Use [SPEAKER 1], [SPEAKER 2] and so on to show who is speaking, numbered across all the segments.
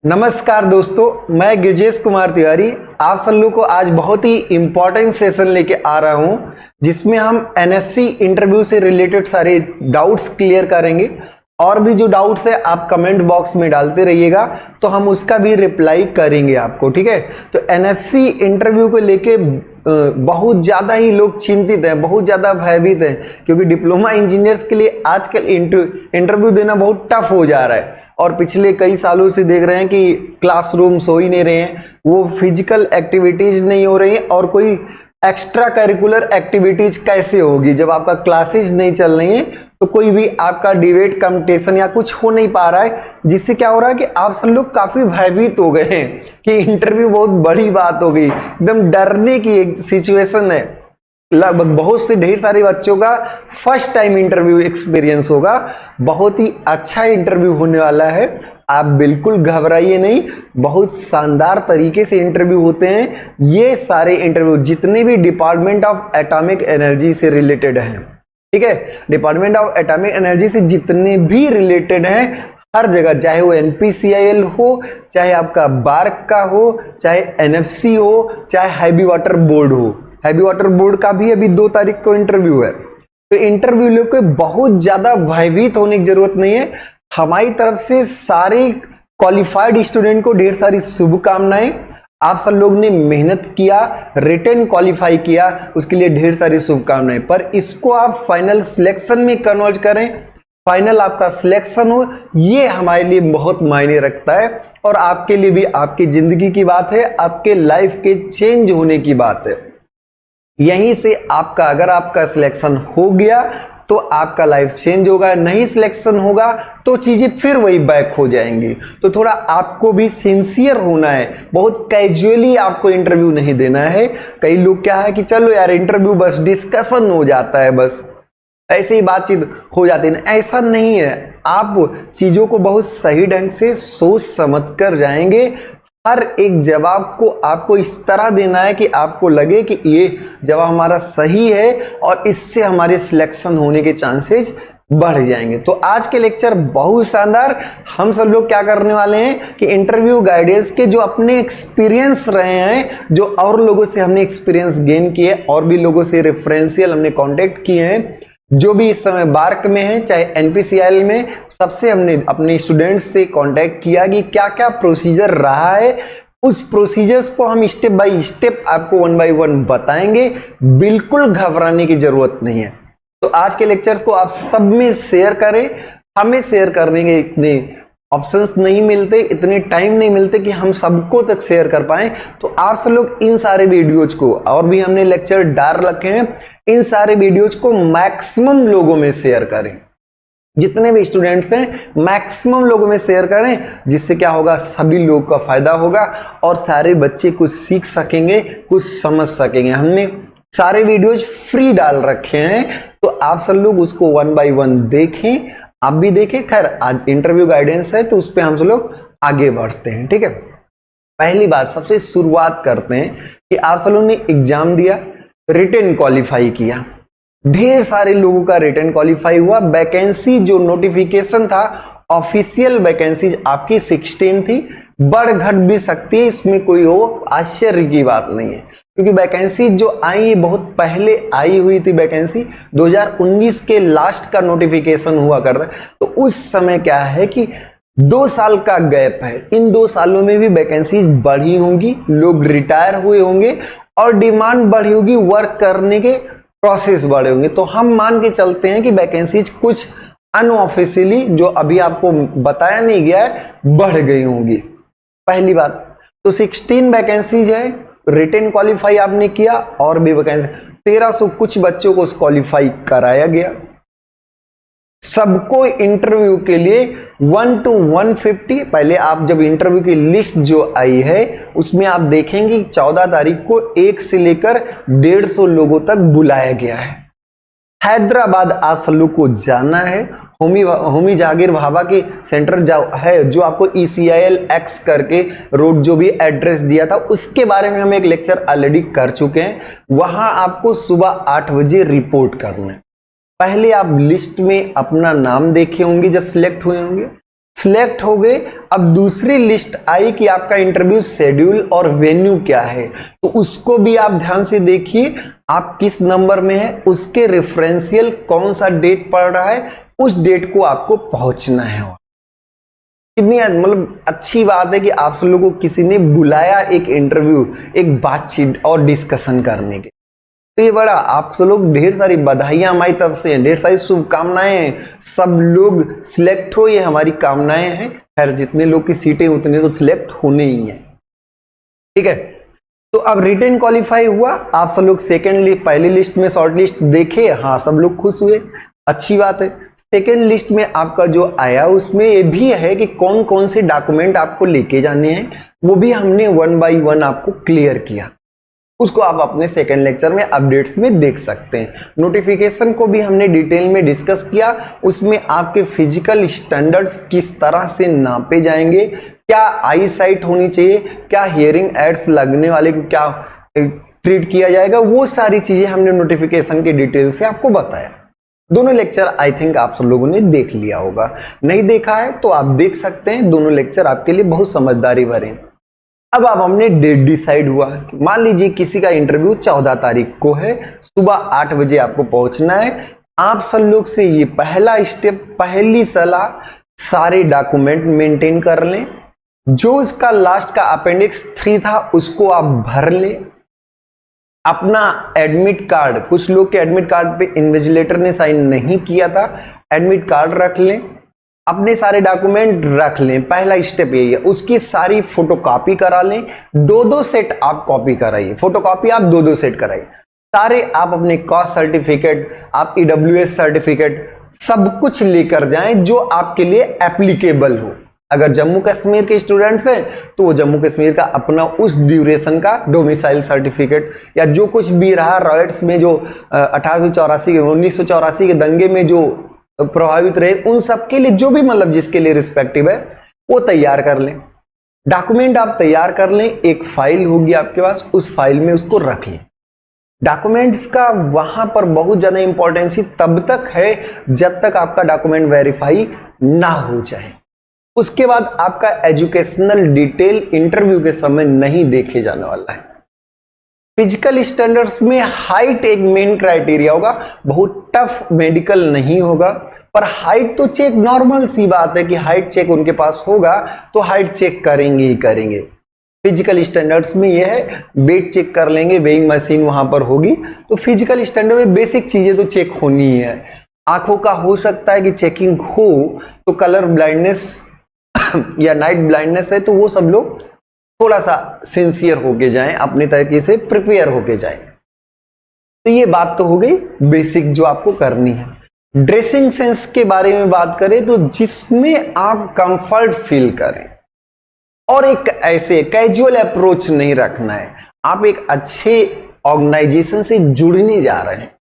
[SPEAKER 1] नमस्कार दोस्तों, मैं गिरजेश कुमार तिवारी आप सब लोग को आज बहुत ही इम्पोर्टेंट सेशन लेके आ रहा हूं, जिसमें हम एनएफसी इंटरव्यू से रिलेटेड सारे डाउट्स क्लियर करेंगे। और भी जो डाउट्स है आप कमेंट बॉक्स में डालते रहिएगा, तो हम उसका भी रिप्लाई करेंगे आपको। ठीक है, तो एनएफसी इंटरव्यू को लेके बहुत ज़्यादा ही लोग चिंतित हैं, बहुत ज़्यादा भयभीत हैं, क्योंकि डिप्लोमा इंजीनियर्स के लिए आजकल इंटरव्यू देना बहुत टफ हो जा रहा है। और पिछले कई सालों से देख रहे हैं कि क्लासरूम्स हो ही नहीं रहे हैं, वो फिजिकल एक्टिविटीज नहीं हो रही हैं, और कोई एक्स्ट्रा करिकुलर एक्टिविटीज कैसे होगी जब आपका क्लासेज नहीं चल रही है। तो कोई भी आपका डिबेट कंपटीशन या कुछ हो नहीं पा रहा है, जिससे क्या हो रहा है कि आप सब लोग काफी भयभीत हो गए हैं कि इंटरव्यू बहुत बड़ी बात हो गई, एकदम डरने की एक सिचुएशन है। लगभग बहुत से ढेर सारे बच्चों का फर्स्ट टाइम इंटरव्यू एक्सपीरियंस होगा, बहुत ही अच्छा इंटरव्यू होने वाला है। आप बिल्कुल घबराइए नहीं, बहुत शानदार तरीके से इंटरव्यू होते हैं। ये सारे इंटरव्यू जितने भी डिपार्टमेंट ऑफ एटॉमिक एनर्जी से रिलेटेड हैं, ठीक है, डिपार्टमेंट ऑफ एटॉमिक एनर्जी से जितने भी रिलेटेड हैं, हर जगह, चाहे वो एनपीसीआईएल हो, चाहे आपका बार्क का हो, चाहे एनएफसी हो, चाहे हैवी वाटर बोर्ड हो। हैवी वाटर बोर्ड का भी अभी 2 तारीख को इंटरव्यू है। तो इंटरव्यू लेके बहुत ज्यादा भयभीत होने की जरूरत नहीं है। हमारी तरफ से सारे क्वालिफाइड स्टूडेंट को ढेर सारी शुभकामनाएं। आप सब लोग ने मेहनत किया, रिटन क्वालिफाई किया, उसके लिए ढेर सारी शुभकामनाएं। पर इसको आप फाइनल सिलेक्शन में कन्वर्ट करें, फाइनल आपका सिलेक्शन हो, ये हमारे लिए बहुत मायने रखता है। और आपके लिए भी आपकी जिंदगी की बात है, आपके लाइफ के चेंज होने की बात है। यहीं से आपका, अगर आपका सिलेक्शन हो गया तो आपका लाइफ चेंज होगा, नहीं सिलेक्शन होगा तो चीजें फिर वही बैक हो जाएंगी। तो थोड़ा आपको भी सिंसियर होना है, बहुत कैजुअली आपको इंटरव्यू नहीं देना है। कई लोग क्या है कि चलो यार इंटरव्यू बस डिस्कशन हो जाता है, बस ऐसे ही बातचीत हो जाती है। ऐसा नहीं है, आप चीजों को बहुत सही ढंग से सोच समझ कर जाएंगे। हर एक जवाब को आपको इस तरह देना है कि आपको लगे कि ये जवाब हमारा सही है और इससे हमारे सिलेक्शन होने के चांसेस बढ़ जाएंगे। तो आज के लेक्चर बहुत शानदार। हम सब लोग क्या करने वाले हैं कि इंटरव्यू गाइडेंस के जो अपने एक्सपीरियंस रहे हैं, जो और लोगों से हमने एक्सपीरियंस गेन किए, और भी लोगों से रेफरेंशियल हमने कांटेक्ट किए हैं, जो भी इस समय बार्क में है चाहे एनपीसीआईएल में, सबसे हमने अपने स्टूडेंट्स से कांटेक्ट किया कि क्या क्या प्रोसीजर रहा है। उस प्रोसीजर्स को हम स्टेप बाय स्टेप आपको 1 बाय 1 बताएंगे। बिल्कुल घबराने की जरूरत नहीं है। तो आज के लेक्चर्स को आप सब में शेयर करें। हमें शेयर करने के इतने ऑप्शंस नहीं मिलते, इतने टाइम नहीं मिलते कि हम सबको तक शेयर कर पाए। तो आप सब लोग इन सारे वीडियोज को, और भी हमने लेक्चर डाल रखे हैं, इन सारे वीडियोज को मैक्सिमम लोगों में शेयर करें। जितने भी स्टूडेंट्स हैं मैक्सिमम लोगों में शेयर करें, जिससे क्या होगा, सभी लोगों का फायदा होगा और सारे बच्चे कुछ सीख सकेंगे, कुछ समझ सकेंगे। हमने सारे वीडियोज फ्री डाल रखे हैं, तो आप सब लोग उसको 1 बाय 1 देखें, आप भी देखें। खैर आज इंटरव्यू गाइडेंस है तो उस पर हम सब लोग आगे बढ़ते हैं। ठीक है, पहली बात सबसे शुरुआत करते हैं कि आप सब लोगों ने एग्जाम दिया, रिटन क्वालिफाई किया, ढेर सारे लोगों का रिटन क्वालिफाई हुआ। वैकेंसी जो नोटिफिकेशन था, ऑफिशियल वैकेंसी आपकी 16 थी, बढ़ घट भी सकती है, इसमें कोई वो आश्चर्य की बात नहीं है, क्योंकि वैकेंसी जो आई बहुत पहले आई हुई थी। वैकेंसी 2019 के लास्ट का नोटिफिकेशन हुआ करता है। तो उस समय क्या है कि 2 साल का गैप है, इन 2 सालों में भी वैकेंसी बढ़ी होंगी, लोग रिटायर हुए होंगे और डिमांड बढ़ी होगी, वर्क करने के प्रोसेस बढ़े होंगे। तो हम मान के चलते हैं कि वैकेंसीज कुछ अनऑफिशियली, जो अभी आपको बताया नहीं गया है, बढ़ गई होंगी। पहली बात तो 16 वैकेंसीज है, रिटन क्वालिफाई आपने किया, और भी वैकेंसी 1300 कुछ बच्चों को क्वालिफाई कराया गया। सबको इंटरव्यू के लिए 1 to 150, पहले आप जब इंटरव्यू की लिस्ट जो आई है उसमें आप देखेंगे 14 तारीख को 1 से लेकर 150 लोगों तक बुलाया गया है। हैदराबाद आप सब लोग को जाना है। होमी जहांगीर भाभा के सेंटर है, जो आपको ECIL X करके रोड जो भी एड्रेस दिया था, उसके बारे में हम एक लेक्चर ऑलरेडी कर चुके हैं। वहां आपको सुबह 8 बजे रिपोर्ट करना है। पहले आप लिस्ट में अपना नाम देखे होंगे, जब सिलेक्ट हुए होंगे, सिलेक्ट हो गए, अब दूसरी लिस्ट आई कि आपका इंटरव्यू शेड्यूल और वेन्यू क्या है, तो उसको भी आप ध्यान से देखिए, आप किस नंबर में है, उसके रेफरेंशियल कौन सा डेट पड़ रहा है, उस डेट को आपको पहुंचना है। कितनी मतलब अच्छी बात है कि आप सब लोगों को किसी ने बुलाया एक इंटरव्यू, एक बातचीत और डिस्कशन करने के। तो ये बड़ा आप सब लोग, ढेर सारी बधाइयां हमारी तरफ से, ढेर सारी शुभकामनाएं हैं, सब लोग सिलेक्ट हो, ये हमारी कामनाएं हैं। खैर जितने लोग की सीटें उतने तो सिलेक्ट होने ही हैं, ठीक है। तो अब रिटन क्वालिफाई हुआ, आप सब लोग पहली लिस्ट में शॉर्ट लिस्ट देखे, हाँ सब लोग खुश हुए, अच्छी बात है। सेकेंड लिस्ट में आपका जो आया उसमें ये भी है कि कौन कौन से डॉक्यूमेंट आपको लेके जाने हैं, वो भी हमने 1 बाय 1 आपको क्लियर किया। उसको आप अपने सेकेंड लेक्चर में अपडेट्स में देख सकते हैं। नोटिफिकेशन को भी हमने डिटेल में डिस्कस किया, उसमें आपके फिजिकल स्टैंडर्ड्स किस तरह से नापे जाएंगे, क्या आई साइट होनी चाहिए, क्या हियरिंग एड्स लगने वाले को क्या ट्रीट किया जाएगा, वो सारी चीजें हमने नोटिफिकेशन के डिटेल से आपको बताया। दोनों लेक्चर आई थिंक आप सब लोगों ने देख लिया होगा, नहीं देखा है तो आप देख सकते हैं, दोनों लेक्चर आपके लिए बहुत समझदारी भरे हैं। अब हमने डेट डिसाइड हुआ, मान लीजिए किसी का इंटरव्यू 14 तारीख को है, सुबह 8 बजे आपको पहुंचना है। आप सब लोग से ये पहला स्टेप, पहली सलाह, सारे डॉक्यूमेंट मेंटेन कर लें। जो इसका लास्ट का अपेंडिक्स 3 था उसको आप भर लें। अपना एडमिट कार्ड, कुछ लोग के एडमिट कार्ड पे इन्विजिलेटर ने साइन नहीं किया था, एडमिट कार्ड रख लें। अपने सारे डॉक्यूमेंट रख लें, पहला स्टेप यही है। उसकी सारी फोटोकॉपी करा लें, 2-2 सेट आप कॉपी कराइए, फोटोकॉपी आप 2-2 सेट कराइए। सारे आप अपने कास्ट सर्टिफिकेट, आप ईडब्ल्यूएस सर्टिफिकेट, सब कुछ लेकर जाएं जो आपके लिए एप्लीकेबल हो। अगर जम्मू कश्मीर के स्टूडेंट्स हैं तो वो जम्मू कश्मीर का अपना उस ड्यूरेशन का डोमिसाइल सर्टिफिकेट, या जो कुछ भी रहा रॉयट्स में जो 1984 के दंगे में जो प्रभावित रहे, उन सब के लिए जो भी मतलब जिसके लिए रिस्पेक्टिव है वो तैयार कर लें। डॉक्यूमेंट आप तैयार कर लें, एक फाइल होगी आपके पास, उस फाइल में उसको रख लें। डॉक्यूमेंट्स का वहां पर बहुत ज्यादा इंपॉर्टेंस तब तक है जब तक आपका डॉक्यूमेंट वेरीफाई ना हो जाए। उसके बाद आपका एजुकेशनल डिटेल इंटरव्यू के समय नहीं देखे जाने वाला है। फिजिकल स्टैंडर्ड्स में हाइट एक मेन क्राइटेरिया होगा, बहुत टफ मेडिकल नहीं होगा, पर हाइट तो चेक नॉर्मल सी बात है कि हाइट चेक उनके पास होगा तो हाइट चेक करेंगे ही करेंगे। फिजिकल स्टैंडर्ड्स में यह है, वेट चेक कर लेंगे, वेइंग मशीन वहां पर होगी, तो फिजिकल स्टैंडर्ड में बेसिक चीजें तो चेक होनी ही है। आंखों का हो सकता है कि चेकिंग हो, तो कलर ब्लाइंडनेस या नाइट ब्लाइंडनेस है तो वो सब लोग थोड़ा सा सिंसियर होके जाएं, अपने तरीके से प्रिपेयर होके जाएं। तो ये बात तो हो गई बेसिक जो आपको करनी है। ड्रेसिंग सेंस के बारे में बात करें तो जिसमें आप कंफर्ट फील करें, और एक ऐसे कैजुअल अप्रोच नहीं रखना है। आप एक अच्छे ऑर्गेनाइजेशन से जुड़ने जा रहे हैं।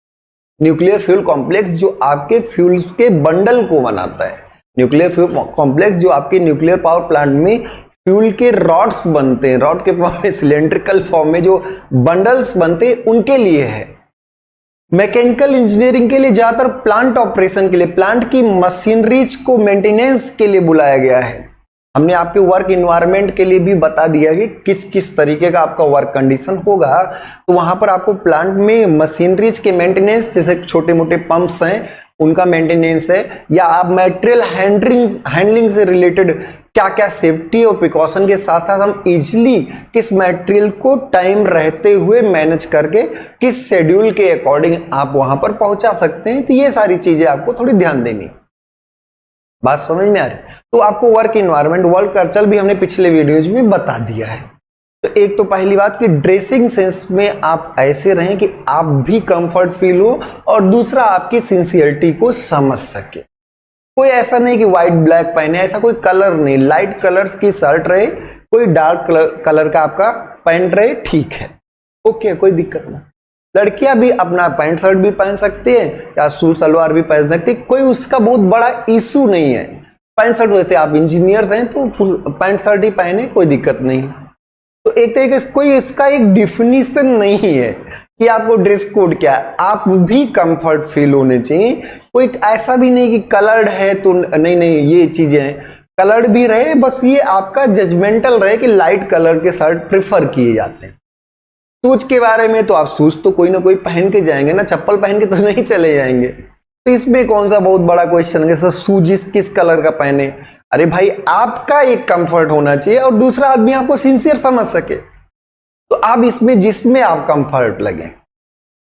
[SPEAKER 1] न्यूक्लियर फ्यूल कॉम्प्लेक्स जो आपके फ्यूल्स के बंडल को बनाता है, न्यूक्लियर फ्यूल कॉम्प्लेक्स जो आपके न्यूक्लियर पावर प्लांट में फ्यूल के रॉड्स बनते हैं, रॉड के फॉर्म में, सिलेंड्रिकल फॉर्म में जो बंडल्स बनते हैं उनके लिए है। मैकेनिकल इंजीनियरिंग के लिए ज्यादातर प्लांट ऑपरेशन के लिए, प्लांट की मशीनरीज को मेंटेनेंस के लिए बुलाया गया है। हमने आपके वर्क इन्वायरमेंट के लिए भी बता दिया कि किस किस तरीके का आपका वर्क कंडीशन होगा, तो वहां पर आपको प्लांट में मशीनरीज के मेंटेनेंस, जैसे छोटे मोटे पंप्स हैं उनका मेंटेनेंस है, या आप मटेरियल हैंडलिंग से रिलेटेड क्या क्या सेफ्टी और प्रिकॉशन के साथ साथ हम इजिली किस मटेरियल को टाइम रहते हुए मैनेज करके किस शेड्यूल के अकॉर्डिंग आप वहां पर पहुंचा सकते हैं। तो ये सारी चीजें आपको थोड़ी ध्यान देनी। बात समझ में आ रही? तो आपको वर्क इन्वायरमेंट, वर्क कल्चर भी हमने पिछले वीडियोज में बता दिया है। तो एक तो पहली बात कि ड्रेसिंग सेंस में आप ऐसे रहें कि आप भी कंफर्ट फील हो और दूसरा आपकी सिंसियरिटी को समझ सके। कोई ऐसा नहीं कि व्हाइट ब्लैक पहने, ऐसा कोई कलर नहीं, लाइट कलर्स की शर्ट रहे, कोई डार्क कलर का आपका पैंट रहे, ठीक है, ओके, कोई दिक्कत नहीं। लड़कियां भी अपना पैंट शर्ट भी पहन सकती है या सूट सलवार भी पहन सकती है, कोई उसका बहुत बड़ा इशू नहीं है। पैंट शर्ट, वैसे आप इंजीनियर्स हैं तो फुल पैंट शर्ट ही पहने, कोई दिक्कत नहीं। तो एक तरीके से कोई इसका एक डिफिनीशन नहीं है कि आपको ड्रेस कोड क्या है, आप भी कंफर्ट फील होने चाहिए। कोई ऐसा भी नहीं कि कलर्ड है तो नहीं, ये चीजें हैं, कलर्ड भी रहे, बस ये आपका जजमेंटल रहे कि लाइट कलर के शर्ट प्रिफर किए जाते हैं। शूज के बारे में तो आप शूज तो कोई ना कोई पहन के जाएंगे ना, चप्पल पहन के तो नहीं चले जाएंगे। तो इसमें कौन सा बहुत बड़ा क्वेश्चन है सर शूज किस कलर का पहने? अरे भाई आपका एक कंफर्ट होना चाहिए और दूसरा आदमी आपको सिंसियर समझ सके। तो आप इसमें जिसमें आप कंफर्ट लगे,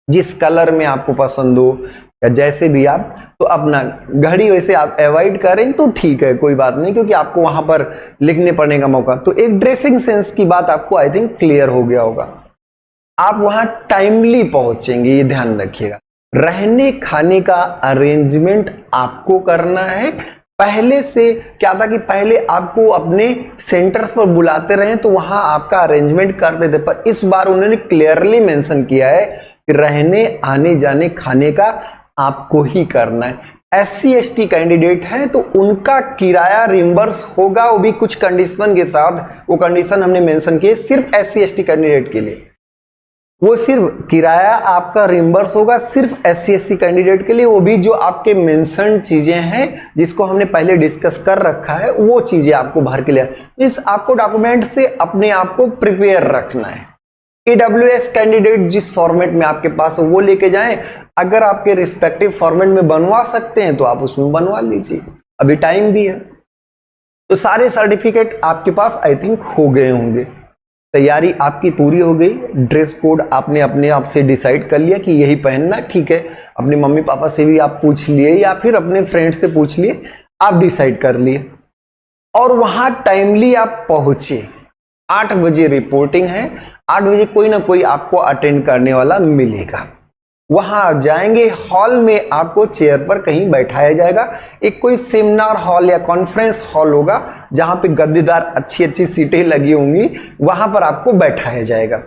[SPEAKER 1] जिस कलर में आपको पसंद हो या जैसे भी आप, तो अपना घड़ी वैसे आप अवॉइड करें तो ठीक है, कोई बात नहीं, क्योंकि आपको वहां पर लिखने पड़ने का मौका। तो एक ड्रेसिंग सेंस की बात आपको आई थिंक क्लियर हो गया होगा। आप वहां टाइमली पहुंचेंगे, ये ध्यान रखिएगा। रहने खाने का अरेंजमेंट आपको करना है। पहले से क्या था कि पहले आपको अपने सेंटर्स पर बुलाते रहे तो वहां आपका अरेंजमेंट करते थे, पर इस बार उन्होंने क्लियरली मेंशन किया है कि रहने आने जाने खाने का आपको ही करना है। SC ST कैंडिडेट हैं तो उनका किराया रिम्बर्स होगा, वो भी कुछ कंडीशन के साथ। वो कंडीशन हमने मेंशन किए सिर्फ SC ST कैंडिडेट के लिए। वो सिर्फ किराया आपका रिम्बर्स होगा सिर्फ SC SC कैंडिडेट के लिए, वो भी जो आपके मेंशन चीजें हैं जिसको हमने पहले डिस्कस कर रखा है, वो चीजें आपको भर के लिए। इस आपको डॉक्यूमेंट से अपने आप को प्रिपेयर रखना है। AWS कैंडिडेट जिस फॉर्मेट में आपके पास है वो लेके जाएं। अगर आपके रिस्पेक्टिव फॉर्मेट में बनवा सकते हैं तो आप उसमें बनवा लीजिए, अभी टाइम भी है। तो सारे सर्टिफिकेट आपके पास आई थिंक हो गए होंगे, तैयारी आपकी पूरी हो गई। ड्रेस कोड आपने अपने आप से डिसाइड कर लिया कि यही पहनना, ठीक है। अपने मम्मी पापा से भी आप पूछ लिए या फिर अपने फ्रेंड से पूछ लिए, आप डिसाइड कर लिए और वहां टाइमली आप पहुंचे। 8 बजे रिपोर्टिंग है, 8 बजे कोई ना कोई आपको अटेंड करने वाला मिलेगा। वहां आप जाएंगे, हॉल में आपको चेयर पर कहीं बैठाया जाएगा। एक कोई सेमिनार हॉल या कॉन्फ्रेंस हॉल होगा जहां पे गद्देदार अच्छी अच्छी सीटें लगी होंगी, वहां पर आपको बैठाया जाएगा।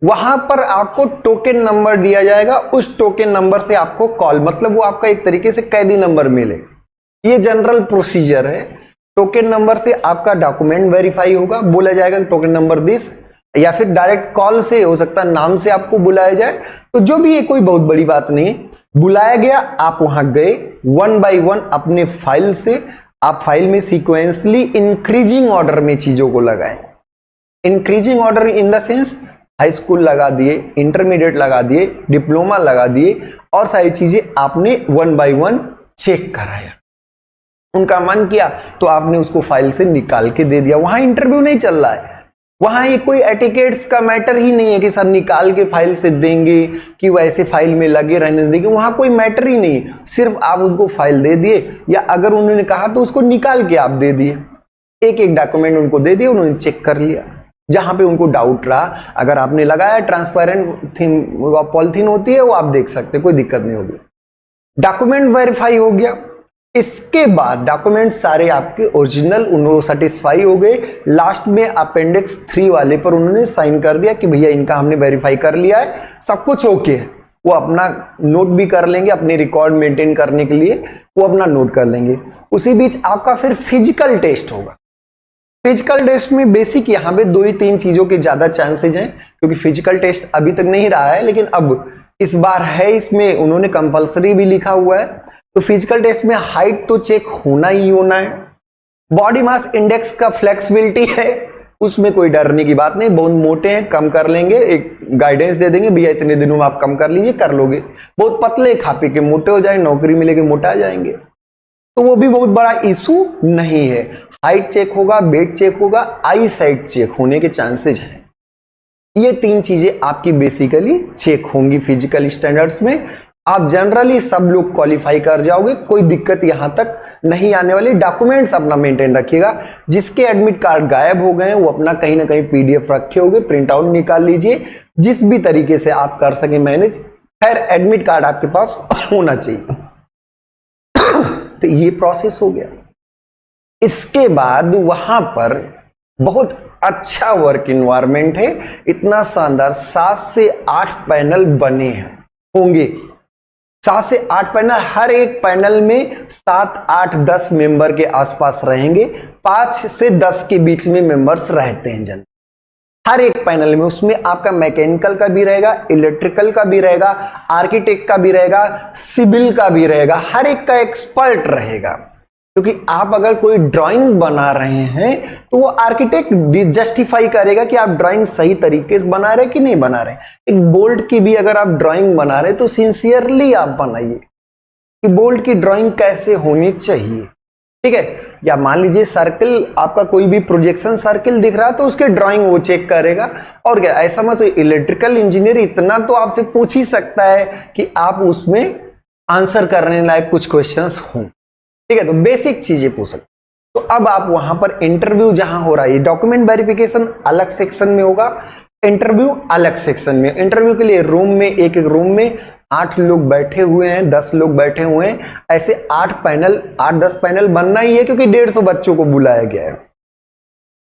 [SPEAKER 1] वहां पर आपको टोकन नंबर दिया जाएगा, उस टोकन नंबर से आपको कॉल, मतलब वो आपका एक तरीके से कैदी नंबर मिले। ये जनरल प्रोसीजर है। टोकन नंबर से आपका डॉक्यूमेंट वेरीफाई होगा, बोला जाएगा टोकन नंबर दिस, या फिर डायरेक्ट कॉल से हो सकता है, नाम से आपको बुलाया जाए। तो जो भी ये कोई बहुत बड़ी बात नहीं है, बुलाया गया, आप वहां गए, 1 बाय 1 अपने फाइल से आप फाइल में सीक्वेंसली इंक्रीजिंग ऑर्डर में चीजों को लगाएं। Increasing order in the sense high school लगा दिए, इंटरमीडिएट लगा दिए, डिप्लोमा लगा दिए और सारी चीजें आपने 1 बाय 1 चेक कराया। उनका मन किया तो आपने उसको फाइल से निकाल के दे दिया। वहां इंटरव्यू नहीं चल रहा है, वहां ये कोई एटिकेट्स का मैटर ही नहीं है कि सर निकाल के फाइल से देंगे कि वैसे फाइल में लगे रहने देंगे, वहां कोई मैटर ही नहीं है। सिर्फ आप उनको फाइल दे दिए या अगर उन्होंने कहा तो उसको निकाल के आप दे दिए। एक एक डॉक्यूमेंट उनको दे दिए, उन्होंने चेक कर लिया। जहां पे उनको डाउट रहा, अगर आपने लगाया ट्रांसपेरेंट पॉलिथीन होती है वो आप देख सकते, कोई दिक्कत नहीं होगी। डॉक्यूमेंट वेरीफाई हो गया। इसके बाद डॉक्यूमेंट सारे आपके ओरिजिनल उनको सेटिस्फाई हो गए। लास्ट में अपेंडिक्स 3 वाले पर उन्होंने साइन कर दिया कि भैया इनका हमने वेरीफाई कर लिया है, सब कुछ ओके है। वो अपना नोट भी कर लेंगे, अपने रिकॉर्ड मेंटेन करने के लिए वो अपना नोट कर लेंगे। उसी बीच आपका फिर फिजिकल टेस्ट होगा। फिजिकल टेस्ट में बेसिक यहाँ पे 2 ही 3 चीजों के ज्यादा चांसेज हैं, क्योंकि फिजिकल टेस्ट अभी तक नहीं रहा है लेकिन अब इस बार है, इसमें उन्होंने कंपलसरी भी लिखा हुआ है। तो फिजिकल टेस्ट में हाइट तो चेक होना ही होना है। बॉडी मास इंडेक्स का फ्लेक्सिबिलिटी है, उसमें कोई डरने की बात नहीं। बहुत मोटे हैं कम कर लेंगे, एक गाइडेंस दे देंगे भैया इतने दिनों में आप कम कर लीजिए, कर लोगे। बहुत पतले खा पी के मोटे हो जाए, नौकरी मिलेगी मोटा जाएंगे, तो वो भी बहुत बड़ा इशू नहीं है। हाइट चेक होगा, वेट चेक होगा, आई साइट चेक होने के चांसेस हैं। ये 3 चीजें आपकी बेसिकली चेक होंगी फिजिकल स्टैंडर्ड्स में। आप जनरली सब लोग क्वालिफाई कर जाओगे, कोई दिक्कत यहां तक नहीं आने वाली। डॉक्यूमेंट्स अपना मेंटेन रखिएगा। जिसके एडमिट कार्ड गायब हो गए वो अपना कहीं ना कहीं PDF रखे होंगे, प्रिंट आउट निकाल लीजिए, जिस भी तरीके से आप कर सके मैनेज। खैर एडमिट कार्ड आपके पास होना चाहिए। तो ये प्रोसेस हो गया। इसके बाद वहां पर बहुत अच्छा वर्क इन्वायरमेंट है, इतना शानदार। 7 से 8 पैनल बने होंगे, 7 से 8 पैनल। हर एक पैनल में 7, 8, 10 मेंबर के आसपास रहेंगे। 5 से 10 के बीच में मेंबर्स रहते हैं जन हर एक पैनल में। उसमें आपका मैकेनिकल का भी रहेगा, इलेक्ट्रिकल का भी रहेगा, आर्किटेक्ट का भी रहेगा, सिविल का भी रहेगा, हर एक का एक्सपर्ट रहेगा। क्योंकि आप अगर कोई ड्राइंग बना रहे हैं तो वो आर्किटेक्ट जस्टिफाई करेगा कि आप ड्राइंग सही तरीके से बना रहे कि नहीं बना रहे। एक बोल्ट की भी अगर आप ड्राइंग बना रहे तो सिंसियरली आप बनाइए कि बोल्ट की ड्राइंग कैसे होनी चाहिए, ठीक है। या मान लीजिए सर्कल, आपका कोई भी प्रोजेक्शन सर्कल दिख रहा तो उसके ड्राइंग वो चेक करेगा। और क्या, ऐसा मत इलेक्ट्रिकल इंजीनियर इतना तो आपसे पूछ ही सकता है कि आप उसमें आंसर करने लायक कुछ क्वेश्चंस हों, ठीक है। तो बेसिक चीजें पूछ सकते। तो अब आप वहां पर इंटरव्यू जहां हो रहा है, डॉक्यूमेंट वेरिफिकेशन अलग सेक्शन में होगा, इंटरव्यू अलग सेक्शन में। इंटरव्यू के लिए रूम में, एक एक रूम में 8 लोग बैठे हुए हैं, 10 लोग बैठे हुए हैं, ऐसे 8-10 पैनल बनना ही है, क्योंकि 150 बच्चों को बुलाया गया है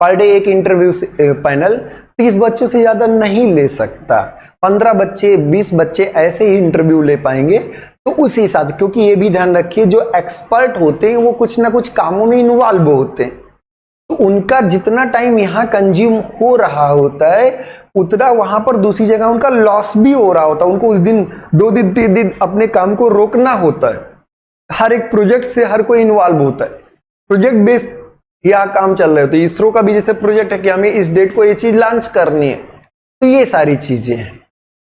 [SPEAKER 1] पर डे। एक इंटरव्यू पैनल 30 बच्चों से ज्यादा नहीं ले सकता। 15 बच्चे, 20 बच्चे ऐसे ही इंटरव्यू ले पाएंगे। तो उसी हिसाब, क्योंकि ये भी ध्यान रखिए जो एक्सपर्ट होते हैं वो कुछ ना कुछ कामों में इन्वॉल्व होते हैं, तो उनका जितना टाइम यहाँ कंज्यूम हो रहा होता है उतना वहां पर दूसरी जगह उनका लॉस भी हो रहा होता है। उनको उस दिन 2 दिन 3 दिन अपने काम को रोकना होता है। हर एक प्रोजेक्ट से हर कोई इन्वॉल्व होता है, प्रोजेक्ट बेस्ड यहाँ काम चल रहे होते हैं। इसरो का भी जैसे प्रोजेक्ट है कि हमें इस डेट को ये चीज लॉन्च करनी है, तो ये सारी चीजें हैं,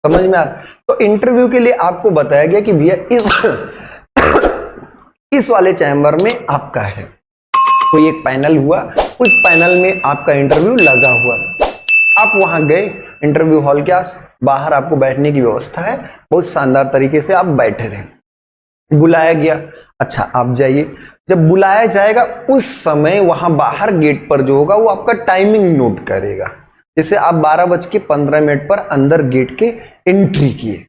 [SPEAKER 1] समझ में आ रहा। तो इंटरव्यू के लिए आपको बताया गया कि भैया इस वाले चैम्बर में आपका है, कोई एक पैनल हुआ, उस पैनल में आपका इंटरव्यू लगा हुआ। आप वहां गए इंटरव्यू हॉल के आस, बाहर आपको बैठने की व्यवस्था है, बहुत शानदार तरीके से आप बैठे रहे। बुलाया गया, अच्छा आप जाइए। जब बुलाया जाएगा उस समय वहां बाहर गेट पर जो होगा वो आपका टाइमिंग नोट करेगा। जैसे आप 12:15 पर अंदर गेट के एंट्री किए,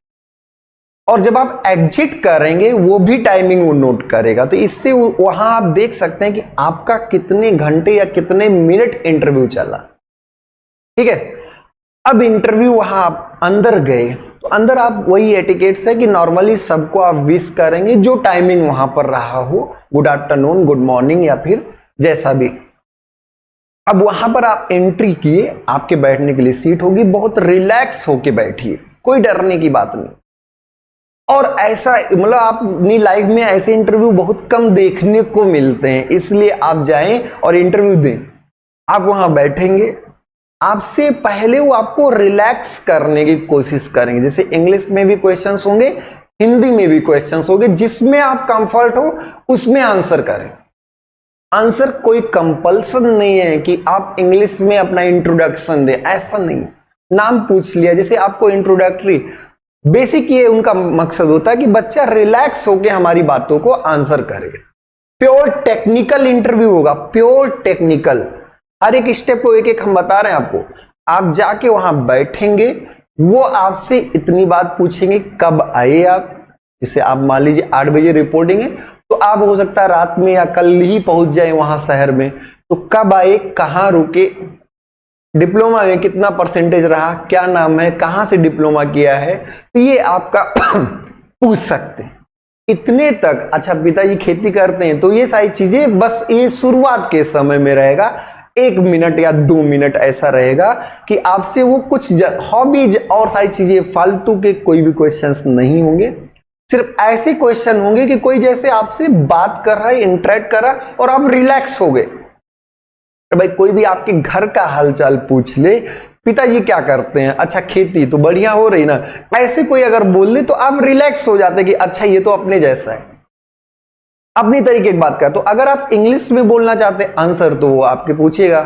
[SPEAKER 1] और जब आप एग्जिट करेंगे वो भी टाइमिंग वो नोट करेगा। तो इससे वहां आप देख सकते हैं कि आपका कितने घंटे या कितने मिनट इंटरव्यू चला, ठीक है। अब इंटरव्यू वहां आप अंदर गए तो अंदर आप वही एटिकेट्स है कि नॉर्मली सबको आप विश करेंगे जो टाइमिंग वहां पर रहा हो, गुड आफ्टरनून, गुड मॉर्निंग या फिर जैसा भी। अब वहां पर आप एंट्री किए, आपके बैठने के लिए सीट होगी, बहुत रिलैक्स होके बैठिए, कोई डरने की बात नहीं। और ऐसा मतलब आप अपनी लाइफ में ऐसे इंटरव्यू बहुत कम देखने को मिलते हैं, इसलिए आप जाएं और इंटरव्यू दें। आप वहां बैठेंगे, आपसे पहले वो आपको रिलैक्स करने की कोशिश करेंगे। जैसे इंग्लिश में भी क्वेश्चंस होंगे, हिंदी में भी क्वेश्चंस होंगे, जिसमें आप कंफर्ट हो उसमें आंसर करें। आंसर कोई कंपल्सन नहीं है कि आप इंग्लिश में अपना इंट्रोडक्शन दें, ऐसा नहीं। नाम पूछ लिया, जैसे आपको इंट्रोडक्टरी बेसिक, ये उनका मकसद होता है कि बच्चा रिलैक्स होकर हमारी बातों को आंसर करे। प्योर टेक्निकल इंटरव्यू होगा, प्योर टेक्निकल, हर एक स्टेप को एक एक हम बता रहे हैं आपको। आप जाके वहां बैठेंगे, वो आपसे इतनी बात पूछेंगे, कब आए आप। जैसे आप मान लीजिए 8 बजे रिपोर्टिंग है, तो आप हो सकता है रात में या कल ही पहुंच जाए वहां शहर में, तो कब आए, कहाँ रुके, डिप्लोमा में कितना परसेंटेज रहा, क्या नाम है, कहां से डिप्लोमा किया है, तो ये आपका पूछ सकते हैं इतने तक। अच्छा पिताजी खेती करते हैं, तो ये सारी चीजें बस ये शुरुआत के समय में रहेगा, 1 मिनट या 2 मिनट ऐसा रहेगा कि आपसे वो कुछ हॉबीज और सारी चीजें, फालतू के कोई भी क्वेश्चंस नहीं होंगे। सिर्फ ऐसे क्वेश्चन होंगे कि कोई जैसे आपसे बात कर रहा है, इंटरेक्ट कर रहा है और आप रिलैक्स हो गए। तो भाई कोई भी आपके घर का हालचाल पूछ ले, पिताजी क्या करते हैं, अच्छा खेती तो बढ़िया हो रही ना, ऐसे कोई अगर बोल दे तो आप रिलैक्स हो जाते कि अच्छा ये तो अपने जैसा है, अपनी तरीके की बात कर। तो अगर आप इंग्लिश में बोलना चाहते हैं आंसर, तो वो आपके पूछेगा,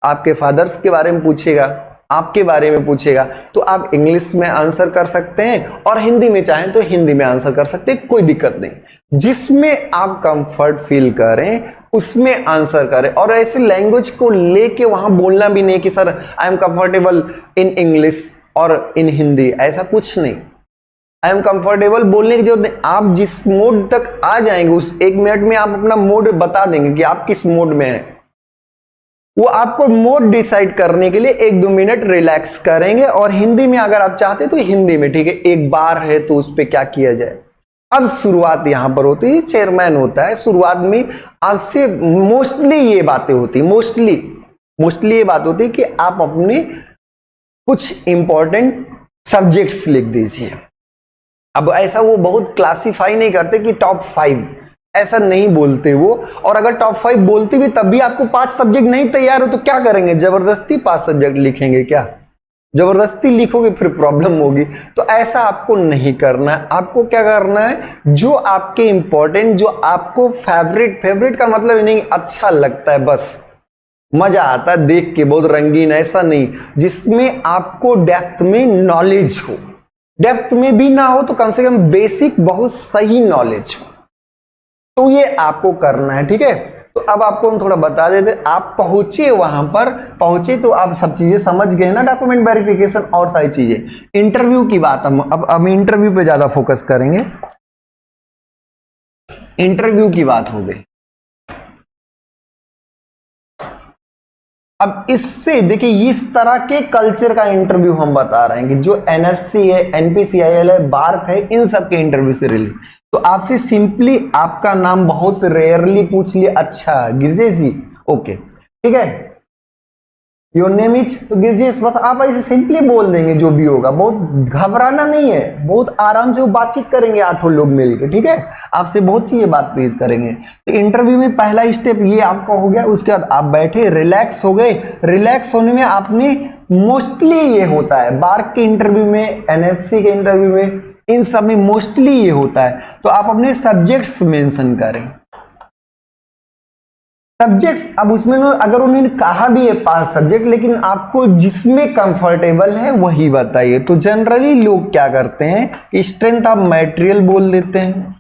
[SPEAKER 1] आपके फादर्स के बारे में पूछेगा, आपके बारे में पूछेगा, तो आप इंग्लिश में आंसर कर सकते हैं, और हिंदी में चाहें तो हिंदी में आंसर कर सकते हैं, कोई दिक्कत नहीं। जिसमें आप कंफर्ट फील करें उसमें आंसर करें, और ऐसे लैंग्वेज को लेके वहां बोलना भी नहीं कि sir I am comfortable in English और इन हिंदी, ऐसा कुछ नहीं। आई एम कंफर्टेबल बोलने की जरूरत नहीं, आप जिस मोड तक आ जाएंगे उस 1 मिनट में आप अपना मोड बता देंगे कि आप किस मोड में हैं। वो आपको मोड डिसाइड करने के लिए 1-2 मिनट रिलैक्स करेंगे। और हिंदी में अगर आप चाहते तो हिंदी में, ठीक है, एक बार है तो उस पर क्या किया जाए। अब शुरुआत यहां पर होती है, चेयरमैन होता है, शुरुआत में आपसे मोस्टली ये बातें होती, मोस्टली ये बात होती है कि आप अपने कुछ इंपॉर्टेंट सब्जेक्ट्स लिख दीजिए। अब ऐसा वो बहुत क्लासिफाई नहीं करते कि टॉप 5, ऐसा नहीं बोलते वो। और अगर टॉप 5 बोलते भी तब भी आपको 5 सब्जेक्ट नहीं तैयार हो तो क्या करेंगे, जबरदस्ती 5 सब्जेक्ट लिखेंगे क्या? जबरदस्ती लिखोगे फिर प्रॉब्लम होगी। तो ऐसा आपको नहीं करना है। आपको क्या करना है, जो आपके इंपॉर्टेंट, जो आपको फेवरेट का मतलब नहीं अच्छा लगता है, बस मजा आता है देख के, बहुत रंगीन, ऐसा नहीं, जिसमें आपको डेप्थ में नॉलेज हो। डेप्थ में भी ना हो तो कम से कम बेसिक बहुत सही नॉलेज हो, तो ये आपको करना है, ठीक है। तो अब आपको हम थोड़ा बता देते, आप पहुंचे वहां पर, पहुंचे तो आप सब चीजें समझ गए ना, डॉक्यूमेंट वेरिफिकेशन और सारी चीजें। इंटरव्यू की बात हम इंटरव्यू पे ज्यादा फोकस करेंगे। इंटरव्यू की बात हो गई। अब इससे देखिए, इस तरह के कल्चर का इंटरव्यू हम बता रहे हैं कि जो एनएससी है, एनपीसीआईएल है, बार्क है, इन सब के इंटरव्यू से रिलेटेड। तो आपसे सिंपली आपका नाम बहुत रेयरली पूछ लिया, अच्छा गिरजेश जी, ओके ठीक है, योर नेम इज, तो गिरजेश, बस आप ऐसे सिंपली बोल देंगे जो भी होगा, बहुत घबराना नहीं है, बहुत आराम से वो बातचीत करेंगे 8 लोग मिलकर, ठीक है, आपसे बहुत चीजें बातचीत करेंगे। तो इंटरव्यू में पहला स्टेप ये आपका हो गया। उसके बाद आप बैठे, रिलैक्स हो गए। रिलैक्स होने में आपने मोस्टली ये होता है, बार्क के इंटरव्यू में, एनएससी के इंटरव्यू में, इन सब में मोस्टली ये होता है। तो आप अपने सब्जेक्ट्स मेंशन करें, सब्जेक्ट्स। अब उसमें अगर उन्होंने कहा भी है 5 सब्जेक्ट, लेकिन आपको जिसमें कंफर्टेबल है वही बताइए। तो जनरली लोग क्या करते हैं कि स्ट्रेंथ ऑफ मटेरियल बोल देते हैं।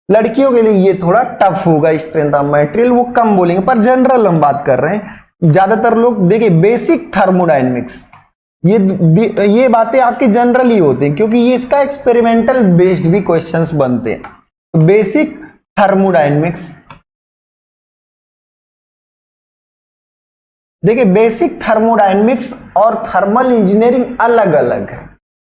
[SPEAKER 1] लड़कियों के लिए ये थोड़ा टफ होगा, स्ट्रेंथ ऑफ मटेरियल वो कम बोलेंगे, पर जनरल हम बात कर रहे हैं। ज्यादातर लोग देखिए बेसिक थर्मोडायनेमिक्स, ये बातें आपके जनरल ही होते हैं, क्योंकि ये इसका एक्सपेरिमेंटल बेस्ड भी क्वेश्चंस बनते हैं। बेसिक थर्मोडायनेमिक्स, देखिए बेसिक थर्मोडायनेमिक्स और थर्मल इंजीनियरिंग अलग अलग है।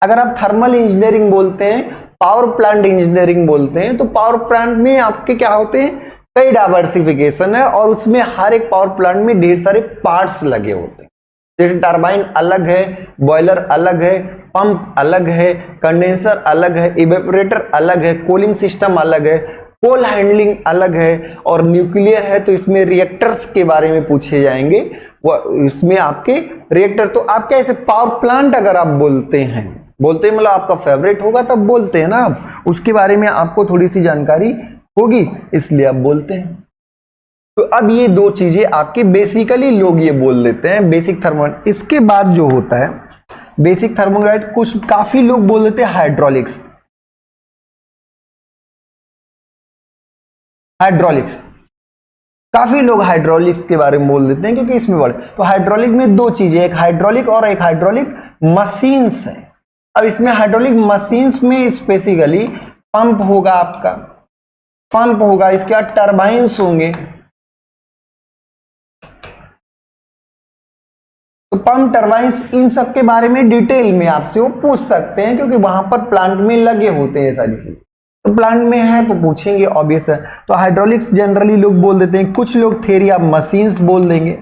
[SPEAKER 1] अगर आप थर्मल इंजीनियरिंग बोलते हैं, पावर प्लांट इंजीनियरिंग बोलते हैं, तो पावर प्लांट में आपके क्या होते हैं, कई डाइवर्सिफिकेशन है, और उसमें हर एक पावर प्लांट में ढेर सारे पार्ट्स लगे होते हैं। जैसे टरबाइन अलग है, बॉयलर अलग है, पंप अलग है, कंडेंसर अलग है, इवेपोरेटर अलग है, कूलिंग सिस्टम अलग है, कोल हैंडलिंग अलग है, और न्यूक्लियर है तो इसमें रिएक्टर्स के बारे में पूछे जाएंगे। इसमें आपके रिएक्टर, तो आप क्या ऐसे पावर प्लांट अगर आप बोलते हैं मतलब आपका फेवरेट होगा तब बोलते हैं ना, आप उसके बारे में आपको थोड़ी सी जानकारी होगी इसलिए आप बोलते हैं। तो अब ये 2 चीजें आपके बेसिकली लोग ये बोल देते हैं, बेसिक थर्मल। इसके बाद जो होता है बेसिक थर्मोडायनेमिक्स, कुछ काफी लोग बोल देते हैं हाइड्रोलिक्स। काफी लोग हाइड्रोलिक्स के बारे में बोल देते हैं क्योंकि इसमें बड़े, तो हाइड्रोलिक में 2 चीजें, एक हाइड्रोलिक और एक हाइड्रोलिक मशीन्स है। अब इसमें हाइड्रोलिक मशीन्स में स्पेसिफिकली पंप होगा, आपका पंप होगा, इसके बाद टरबाइंस होंगे। तो पंप, टरबाइंस, इन सब के बारे में डिटेल में आपसे वो पूछ सकते हैं, क्योंकि वहां पर प्लांट में लगे होते हैं सारी चीजें, तो प्लांट में है तो पूछेंगे, ऑब्वियस है। तो हाइड्रोलिक्स जनरली लोग बोल देते हैं, कुछ लोग थ्योरी ऑफ मशीन्स बोल देंगे।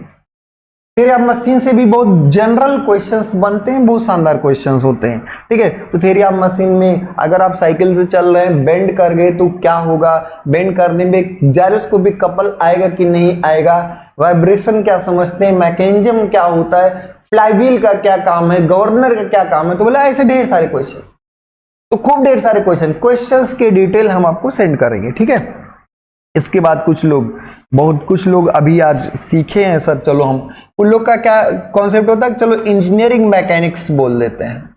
[SPEAKER 1] थ्योरी ऑफ मशीन से भी बहुत जनरल क्वेश्चंस बनते हैं, बहुत शानदार क्वेश्चंस होते हैं, ठीक है। तो थ्योरी ऑफ मशीन में अगर आप साइकिल से चल रहे हैं, बेंड कर गए तो क्या होगा, बेंड करने में जायरोस्कोपिक कपल आएगा कि नहीं आएगा, वाइब्रेशन क्या समझते हैं, मैकेनिज्म क्या होता है, फ्लाईव्हील का क्या काम है, गवर्नर का क्या काम है, तो बोला ऐसे ढेर सारे क्वेश्चन, तो खूब ढेर सारे क्वेश्चंस के डिटेल हम आपको सेंड करेंगे, ठीक है। इसके बाद कुछ लोग अभी आज सीखे हैं सर, चलो हम उन लोग का क्या कॉन्सेप्ट होता है, चलो इंजीनियरिंग मैकेनिक्स बोल देते हैं।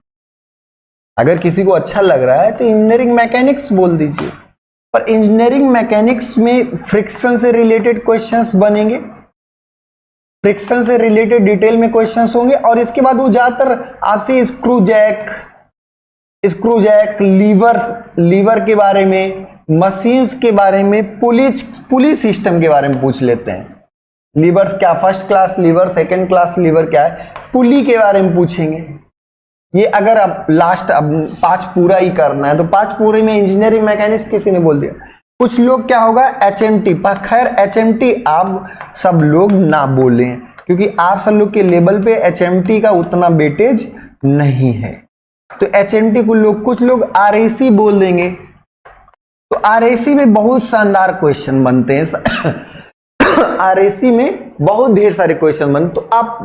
[SPEAKER 1] अगर किसी को अच्छा लग रहा है तो इंजीनियरिंग मैकेनिक्स बोल दीजिए, पर इंजीनियरिंग मैकेनिक्स में फ्रिक्शन से रिलेटेड क्वेश्चंस बनेंगे, फ्रिक्शन से रिलेटेड डिटेल में क्वेश्चंस होंगे। और इसके बाद वो ज्यादातर आपसे स्क्रू जैक, लीवर के बारे में, मशीन्स के बारे में, पुली सिस्टम के बारे में पूछ लेते हैं। लीवर क्या, first class lever, second class lever क्या है, पुली के बारे में पूछेंगे। ये अगर आप लास्ट अब 5 पूरा ही करना है तो 5 पूरे में इंजीनियरिंग मैकेनिक्स किसी ने बोल दिया। कुछ लोग क्या होगा HMT, पर खैर HMT आप सब लोग ना बोलें, क्योंकि आप सब लोग के लेवल पे HMT का उतना वेटेज नहीं है। तो HMT को कुछ लोग RAC बोल देंगे। तो आरएसी में बहुत शानदार क्वेश्चन बनते हैं आरएसी में बहुत ढेर सारे क्वेश्चन बनते, तो आप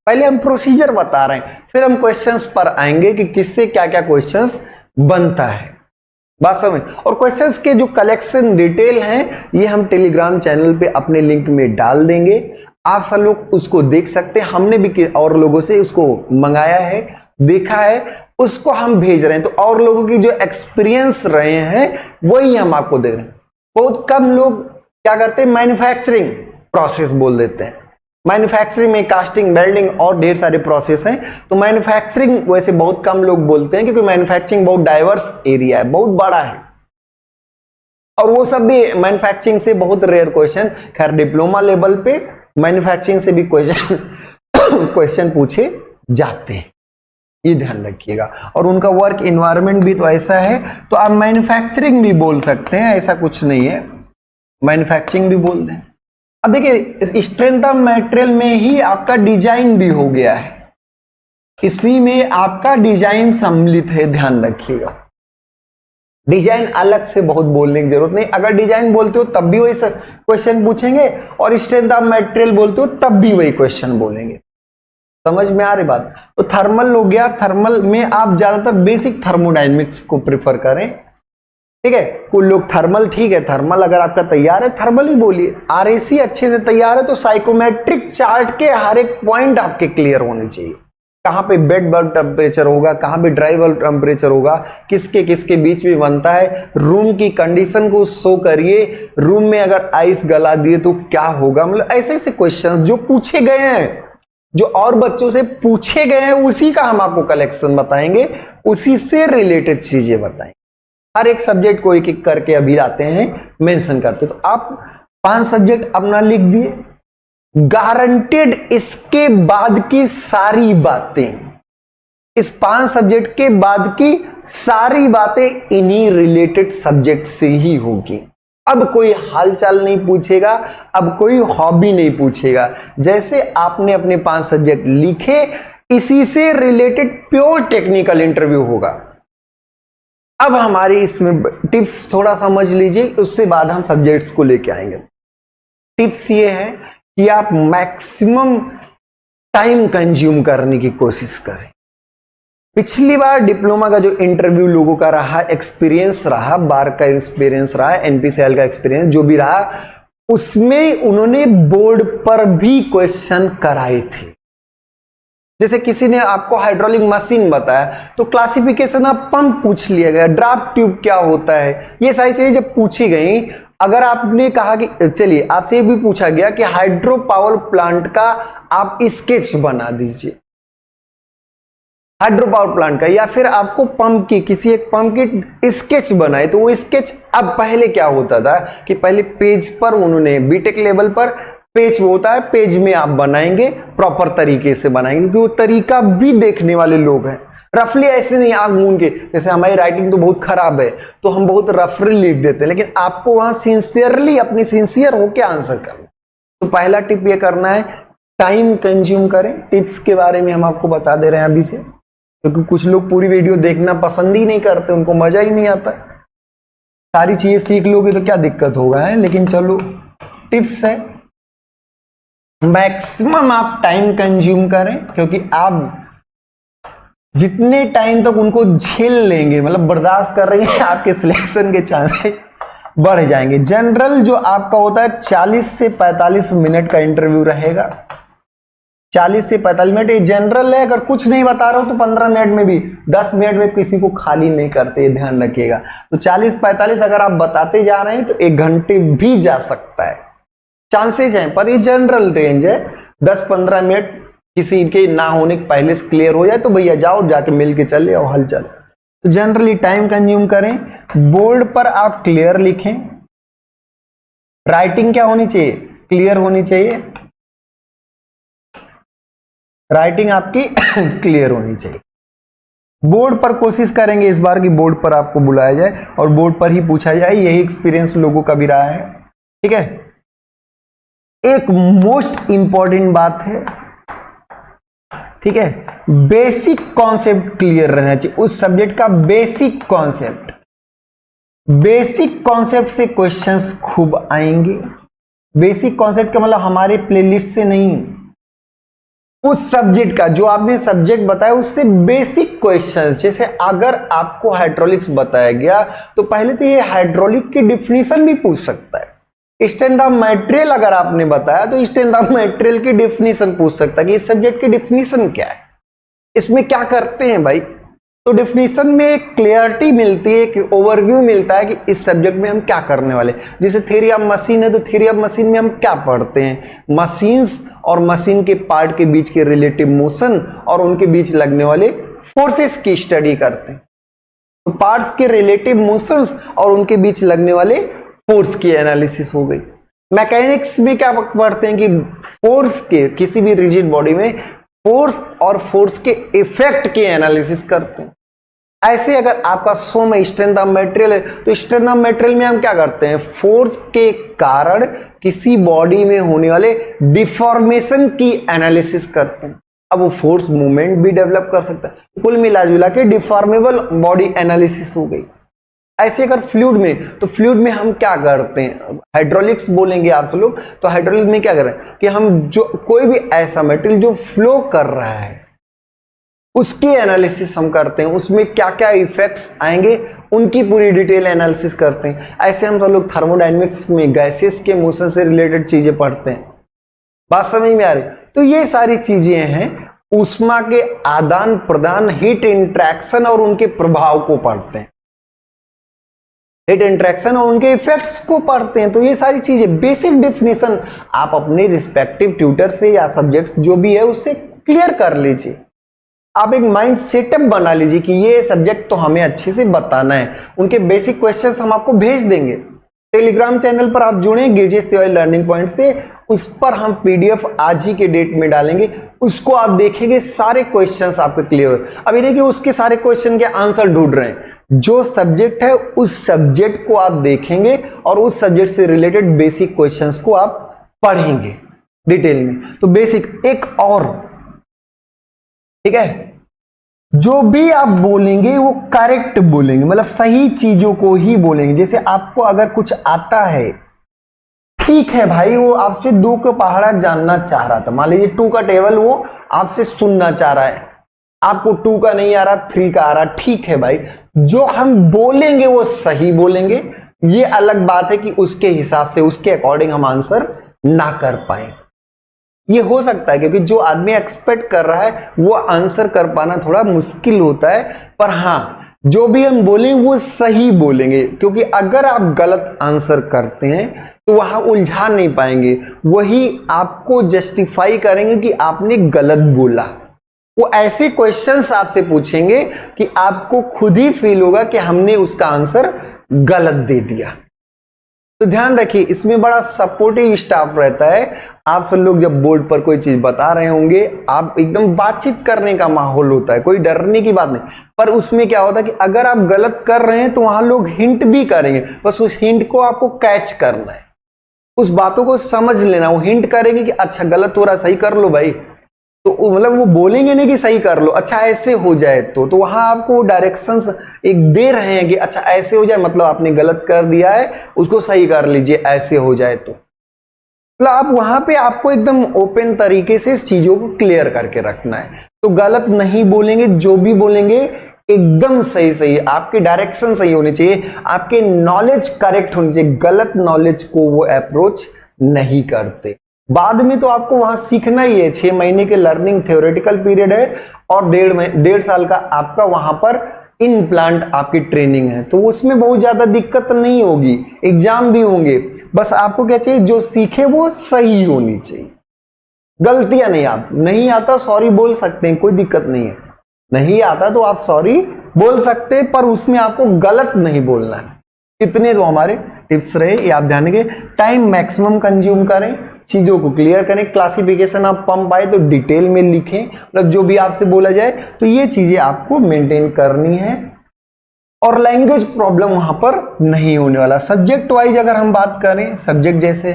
[SPEAKER 1] पहले हम प्रोसीजर बता रहे हैं, फिर हम क्वेश्चंस पर आएंगे कि किससे क्या क्या क्वेश्चंस बनता है, बात समझ। और क्वेश्चंस के जो कलेक्शन डिटेल हैं ये हम टेलीग्राम चैनल पे अपने लिंक में डाल देंगे, आप सब लोग उसको देख सकते हैं। हमने भी और लोगों से उसको मंगाया है, देखा है, उसको हम भेज रहे हैं, तो और लोगों की जो एक्सपीरियंस रहे हैं वही हम आपको दे रहे हैं। बहुत कम लोग क्या करते हैं, मैन्युफैक्चरिंग प्रोसेस बोल देते हैं। मैन्युफैक्चरिंग में कास्टिंग, वेल्डिंग और ढेर सारे प्रोसेस हैं, तो मैन्युफैक्चरिंग वैसे बहुत कम लोग बोलते हैं, क्योंकि मैन्युफैक्चरिंग बहुत डाइवर्स एरिया है, बहुत बड़ा है, और वो सब भी मैन्युफैक्चरिंग से बहुत रेयर क्वेश्चन, खैर डिप्लोमा लेवल पे मैन्युफैक्चरिंग से भी क्वेश्चन पूछे जाते हैं, ये ध्यान रखिएगा। और उनका वर्क इन्वायरमेंट भी तो ऐसा है, तो आप मैन्युफैक्चरिंग भी बोल सकते हैं, ऐसा कुछ नहीं है, मैन्युफैक्चरिंग भी बोल दें। अब देखिए स्ट्रेंथ ऑफ मटेरियल में ही आपका डिजाइन भी हो गया है, इसी में आपका डिजाइन सम्मिलित है, ध्यान रखिएगा। डिजाइन अलग से बहुत बोलने की जरूरत नहीं, अगर डिजाइन बोलते हो तब भी वही क्वेश्चन पूछेंगे, और स्ट्रेंथ ऑफ मटेरियल बोलते हो तब भी वही क्वेश्चन बोलेंगे, समझ में आ रही बात। तो थर्मल हो गया, थर्मल में आप ज्यादातर बेसिक थर्मोडायनेमिक्स को प्रेफर करें, ठीक है। कुछ लोग थर्मल, ठीक है, थर्मल अगर आपका तैयार है थर्मल ही बोलिए। आरएसी अच्छे से तैयार है तो साइकोमेट्रिक चार्ट के हर एक पॉइंट आपके क्लियर होने चाहिए, कहां पे बेड बल्ब टेम्परेचर होगा, कहां पे ड्राई बल्ब टेम्परेचर होगा, किसके किसके बीच में बनता है, रूम की कंडीशन को शो करिए, रूम में अगर आइस गला दिए तो क्या होगा, मतलब ऐसे ऐसे क्वेश्चन जो पूछे गए हैं, जो और बच्चों से पूछे गए हैं, उसी का हम आपको कलेक्शन बताएंगे, उसी से रिलेटेड चीजें बताएंगे। हर एक सब्जेक्ट को एक एक करके अभी आते हैं, मेंशन करते। तो आप 5 सब्जेक्ट अपना लिख दिए, गारंटेड इसके बाद की सारी बातें, इस 5 सब्जेक्ट के बाद की सारी बातें इन्हीं रिलेटेड सब्जेक्ट से ही होगी। अब कोई हालचाल नहीं पूछेगा, अब कोई हॉबी नहीं पूछेगा, जैसे आपने अपने 5 सब्जेक्ट लिखे इसी से रिलेटेड प्योर टेक्निकल इंटरव्यू होगा। अब हमारी इसमें टिप्स थोड़ा समझ लीजिए, उससे बाद हम सब्जेक्ट्स को लेके आएंगे। टिप्स ये है कि आप मैक्सिमम टाइम कंज्यूम करने की कोशिश करें। पिछली बार डिप्लोमा का जो इंटरव्यू लोगों का रहा, एक्सपीरियंस रहा, बार का एक्सपीरियंस रहा, एनपीसीएल का एक्सपीरियंस जो भी रहा, उसमें उन्होंने बोर्ड पर भी क्वेश्चन कराए थे। जैसे किसी ने आपको हाइड्रोलिक मशीन बताया तो क्लासिफिकेशन ऑफ पंप पूछ लिया गया, ड्राफ्ट ट्यूब क्या होता है, ये सारी चीजें जब पूछी गई, अगर आपने कहा कि चलिए आपसे भी पूछा गया कि हाइड्रो पावर प्लांट का आप स्केच बना दीजिए, हाइड्रो पावर प्लांट का, या फिर आपको पंप की किसी एक पंप की स्केच बनाए, तो वो स्केच, अब पहले क्या होता था कि पहले पेज पर उन्होंने बीटेक लेवल पर पेज होता है, पेज में आप बनाएंगे, प्रॉपर तरीके से बनाएंगे, क्योंकि वो तरीका भी देखने वाले लोग हैं, रफली ऐसे नहीं आग मूंद के, जैसे हमारी राइटिंग तो बहुत खराब है तो हम बहुत रफली लिख देते हैं, लेकिन आपको वहां सिंसियरली अपनी सिंसियर होके आंसर करना। तो पहला टिप ये करना है, टाइम कंज्यूम करें। टिप्स के बारे में हम आपको बता दे रहे हैं अभी से, क्योंकि कुछ लोग पूरी वीडियो देखना पसंद ही नहीं करते, उनको मजा ही नहीं आता। सारी चीजें सीख लोगे तो क्या दिक्कत होगा है, लेकिन चलो टिप्स है, मैक्सिमम आप टाइम कंज्यूम करें, क्योंकि आप जितने टाइम तक उनको झेल लेंगे, मतलब बर्दाश्त कर रहे हैं, आपके सिलेक्शन के चांसेस बढ़ जाएंगे। जनरल जो आपका होता है 40 से 45 मिनट का इंटरव्यू रहेगा, 40 से 45 मिनट ये जनरल है। अगर कुछ नहीं बता रहा हो तो 15 मिनट में भी, 10 मिनट में किसी को खाली नहीं करते, ये ध्यान रखिएगा। तो 40-45 अगर आप बताते जा रहे हैं तो 1 घंटे भी जा सकता है, चांसेस हैं, पर ये जनरल रेंज है। 10-15 मिनट किसी के ना होने के पहले से क्लियर हो जाए तो भैया जाओ, जाके मिल के चले और हल चले। तो जनरली टाइम कंज्यूम करें, बोर्ड पर आप क्लियर लिखें, राइटिंग क्या होनी चाहिए, क्लियर होनी चाहिए, राइटिंग आपकी क्लियर होनी चाहिए। बोर्ड पर कोशिश करेंगे इस बार की बोर्ड पर आपको बुलाया जाए और बोर्ड पर ही पूछा जाए, यही एक्सपीरियंस लोगों का भी रहा है, ठीक है। एक मोस्ट इंपॉर्टेंट बात है, ठीक है, बेसिक कॉन्सेप्ट क्लियर रहना चाहिए, उस सब्जेक्ट का बेसिक कॉन्सेप्ट। बेसिक कॉन्सेप्ट से क्वेश्चंस खूब आएंगे। बेसिक कॉन्सेप्ट का मतलब हमारे प्लेलिस्ट से नहीं, उस सब्जेक्ट का जो आपने सब्जेक्ट बताया उससे बेसिक क्वेश्चंस। जैसे अगर आपको हाइड्रोलिक्स बताया गया तो पहले तो ये हाइड्रोलिक की डिफिनीशन भी पूछ सकता है। स्ट्रेंथ ऑफ मटेरियल अगर आपने बताया तो स्ट्रेंथ ऑफ मटेरियल की डिफिनीशन पूछ सकता है कि इस सब्जेक्ट की डिफिनीशन क्या है, इसमें क्या करते हैं भाई। तो डिफिनीशन में एक क्लियरिटी मिलती है, कि ओवरव्यू मिलता है कि इस सब्जेक्ट में हम क्या करने वाले। जैसे थ्योरी ऑफ मशीन है तो थ्योरी ऑफ मशीन में हम क्या पढ़ते हैं, मशीन्स और मशीन के पार्ट के बीच के रिलेटिव मोशन और उनके बीच लगने वाले फोर्सेस की स्टडी करते हैं। तो पार्ट्स के रिलेटिव मोशंस और उनके बीच लगने वाले फोर्स की एनालिसिस हो गई। मैकेनिक्स में क्या पढ़ते हैं कि फोर्स के, किसी भी रिजिड बॉडी में फोर्स और फोर्स के इफेक्ट की एनालिसिस करते हैं। ऐसे अगर आपका 100 में स्ट्रेंथ ऑफ मटेरियल है तो स्ट्रेंथ ऑफ मटेरियल में हम क्या करते हैं, फोर्स के कारण किसी बॉडी में होने वाले डिफॉर्मेशन की एनालिसिस करते हैं। अब वो फोर्स मूवमेंट भी डेवलप कर सकता है। कुल मिला जुला के डिफॉर्मेबल बॉडी एनालिसिस हो गई। ऐसे अगर फ्लूइड में, तो फ्लूइड में हम क्या करते हैं, हाइड्रोलिक्स बोलेंगे आप सब लोग, तो हाइड्रोलिक्स में क्या कर रहे हैं कि हम जो कोई भी ऐसा मटेरियल जो फ्लो कर रहा है उसकी एनालिसिस हम करते हैं, उसमें क्या क्या इफेक्ट्स आएंगे उनकी पूरी डिटेल एनालिसिस करते हैं। ऐसे हम सब लोग थर्मोडायनेमिक्स में गैसेस के मोशन से रिलेटेड चीजें पढ़ते हैं। बात समझ में आ रही? तो ये सारी चीजें हैं, ऊष्मा के आदान प्रदान, हीट इंट्रैक्शन और उनके प्रभाव को पढ़ते हैं, हीट इंट्रैक्शन और उनके इफेक्ट्स को पढ़ते हैं। तो ये सारी चीजें बेसिक डेफिनेशन आप अपने रिस्पेक्टिव ट्यूटर से या सब्जेक्ट्स जो भी है उससे क्लियर कर लीजिए। आप एक माइंड सेटअप बना लीजिए कि ये सब्जेक्ट तो हमें अच्छे से बताना है। उनके बेसिक क्वेश्चंस हम आपको भेज देंगे। टेलीग्राम चैनल पर आप जुड़े गिरजेश तिवारी लर्निंग पॉइंट से, उस पर हम पीडीएफ आज ही के डेट में डालेंगे, उसको आप देखेंगे, सारे क्वेश्चंस आपके क्लियर हो। अभी नहीं कि उसके सारे क्वेश्चन के आंसर ढूंढ रहे हैं, जो सब्जेक्ट है उस सब्जेक्ट को आप देखेंगे और उस सब्जेक्ट से रिलेटेड बेसिक क्वेश्चंस को आप पढ़ेंगे डिटेल में। तो बेसिक एक और, ठीक है, जो भी आप बोलेंगे वो करेक्ट बोलेंगे, मतलब सही चीजों को ही बोलेंगे। जैसे आपको अगर कुछ आता है, ठीक है भाई, वो आपसे 2 का पहाड़ा जानना चाह रहा था, मान लीजिए 2 का टेबल वो आपसे सुनना चाह रहा है, आपको 2 का नहीं आ रहा, 3 का आ रहा, ठीक है भाई, जो हम बोलेंगे वो सही बोलेंगे। ये अलग बात है कि उसके हिसाब से, उसके अकॉर्डिंग हम आंसर ना कर पाए, ये हो सकता है, क्योंकि जो आदमी एक्सपेक्ट कर रहा है वो आंसर कर पाना थोड़ा मुश्किल होता है। पर हाँ, जो भी हम बोलें वो सही बोलेंगे, क्योंकि अगर आप गलत आंसर करते हैं तो वहां उलझा नहीं पाएंगे, वही आपको जस्टिफाई करेंगे कि आपने गलत बोला। वो ऐसे क्वेश्चंस आपसे पूछेंगे कि आपको खुद ही फील होगा कि हमने उसका आंसर गलत दे दिया। तो ध्यान रखिए, इसमें बड़ा सपोर्टिव स्टाफ रहता है। आप सब लोग जब बोर्ड पर कोई चीज बता रहे होंगे, आप एकदम बातचीत करने का माहौल होता है, कोई डरने की बात नहीं। पर उसमें क्या होता है कि अगर आप गलत कर रहे हैं तो वहां लोग हिंट भी करेंगे, बस उस हिंट को आपको कैच करना है, उस बातों को समझ लेना। वो हिंट करेंगे कि अच्छा गलत हो रहा, सही कर लो भाई, तो मतलब वो बोलेंगे नहीं कि सही कर लो, अच्छा ऐसे हो जाए तो वहां आपको डायरेक्शंस एक दे रहे हैं कि अच्छा ऐसे हो जाए, मतलब आपने गलत कर दिया है, उसको सही कर लीजिए, ऐसे हो जाए तो। मतलब आप वहां पे आपको एकदम ओपन तरीके से इस चीजों को क्लियर करके रखना है। तो गलत नहीं बोलेंगे, जो भी बोलेंगे एकदम सही, आपकी डायरेक्शन सही होनी चाहिए, आपके नॉलेज करेक्ट होनी चाहिए। गलत नॉलेज को वो अप्रोच नहीं करते। बाद में तो आपको वहां सीखना ही है, 6 महीने के लर्निंग थ्योरेटिकल पीरियड है और 1.5 साल का आपका वहां पर इन प्लांट आपकी ट्रेनिंग है, तो उसमें बहुत ज्यादा दिक्कत नहीं होगी, एग्जाम भी होंगे। बस आपको क्या चाहिए, जो सीखे वो सही होनी चाहिए, गलतियां नहीं। आप नहीं आता सॉरी बोल सकते हैं, कोई दिक्कत नहीं है, नहीं आता तो आप सॉरी बोल सकते हैं, पर उसमें आपको गलत नहीं बोलना है। कितने तो हमारे टिप्स रहे, ये आप ध्यान रखिए। टाइम मैक्सिमम कंज्यूम करें, चीजों को क्लियर करें। क्लासिफिकेशन आप पंप आए तो डिटेल में लिखें, मतलब जो भी आपसे बोला जाए, तो ये चीजें आपको मेंटेन करनी है और लैंग्वेज प्रॉब्लम वहां पर नहीं होने वाला। सब्जेक्ट वाइज अगर हम बात करें, सब्जेक्ट जैसे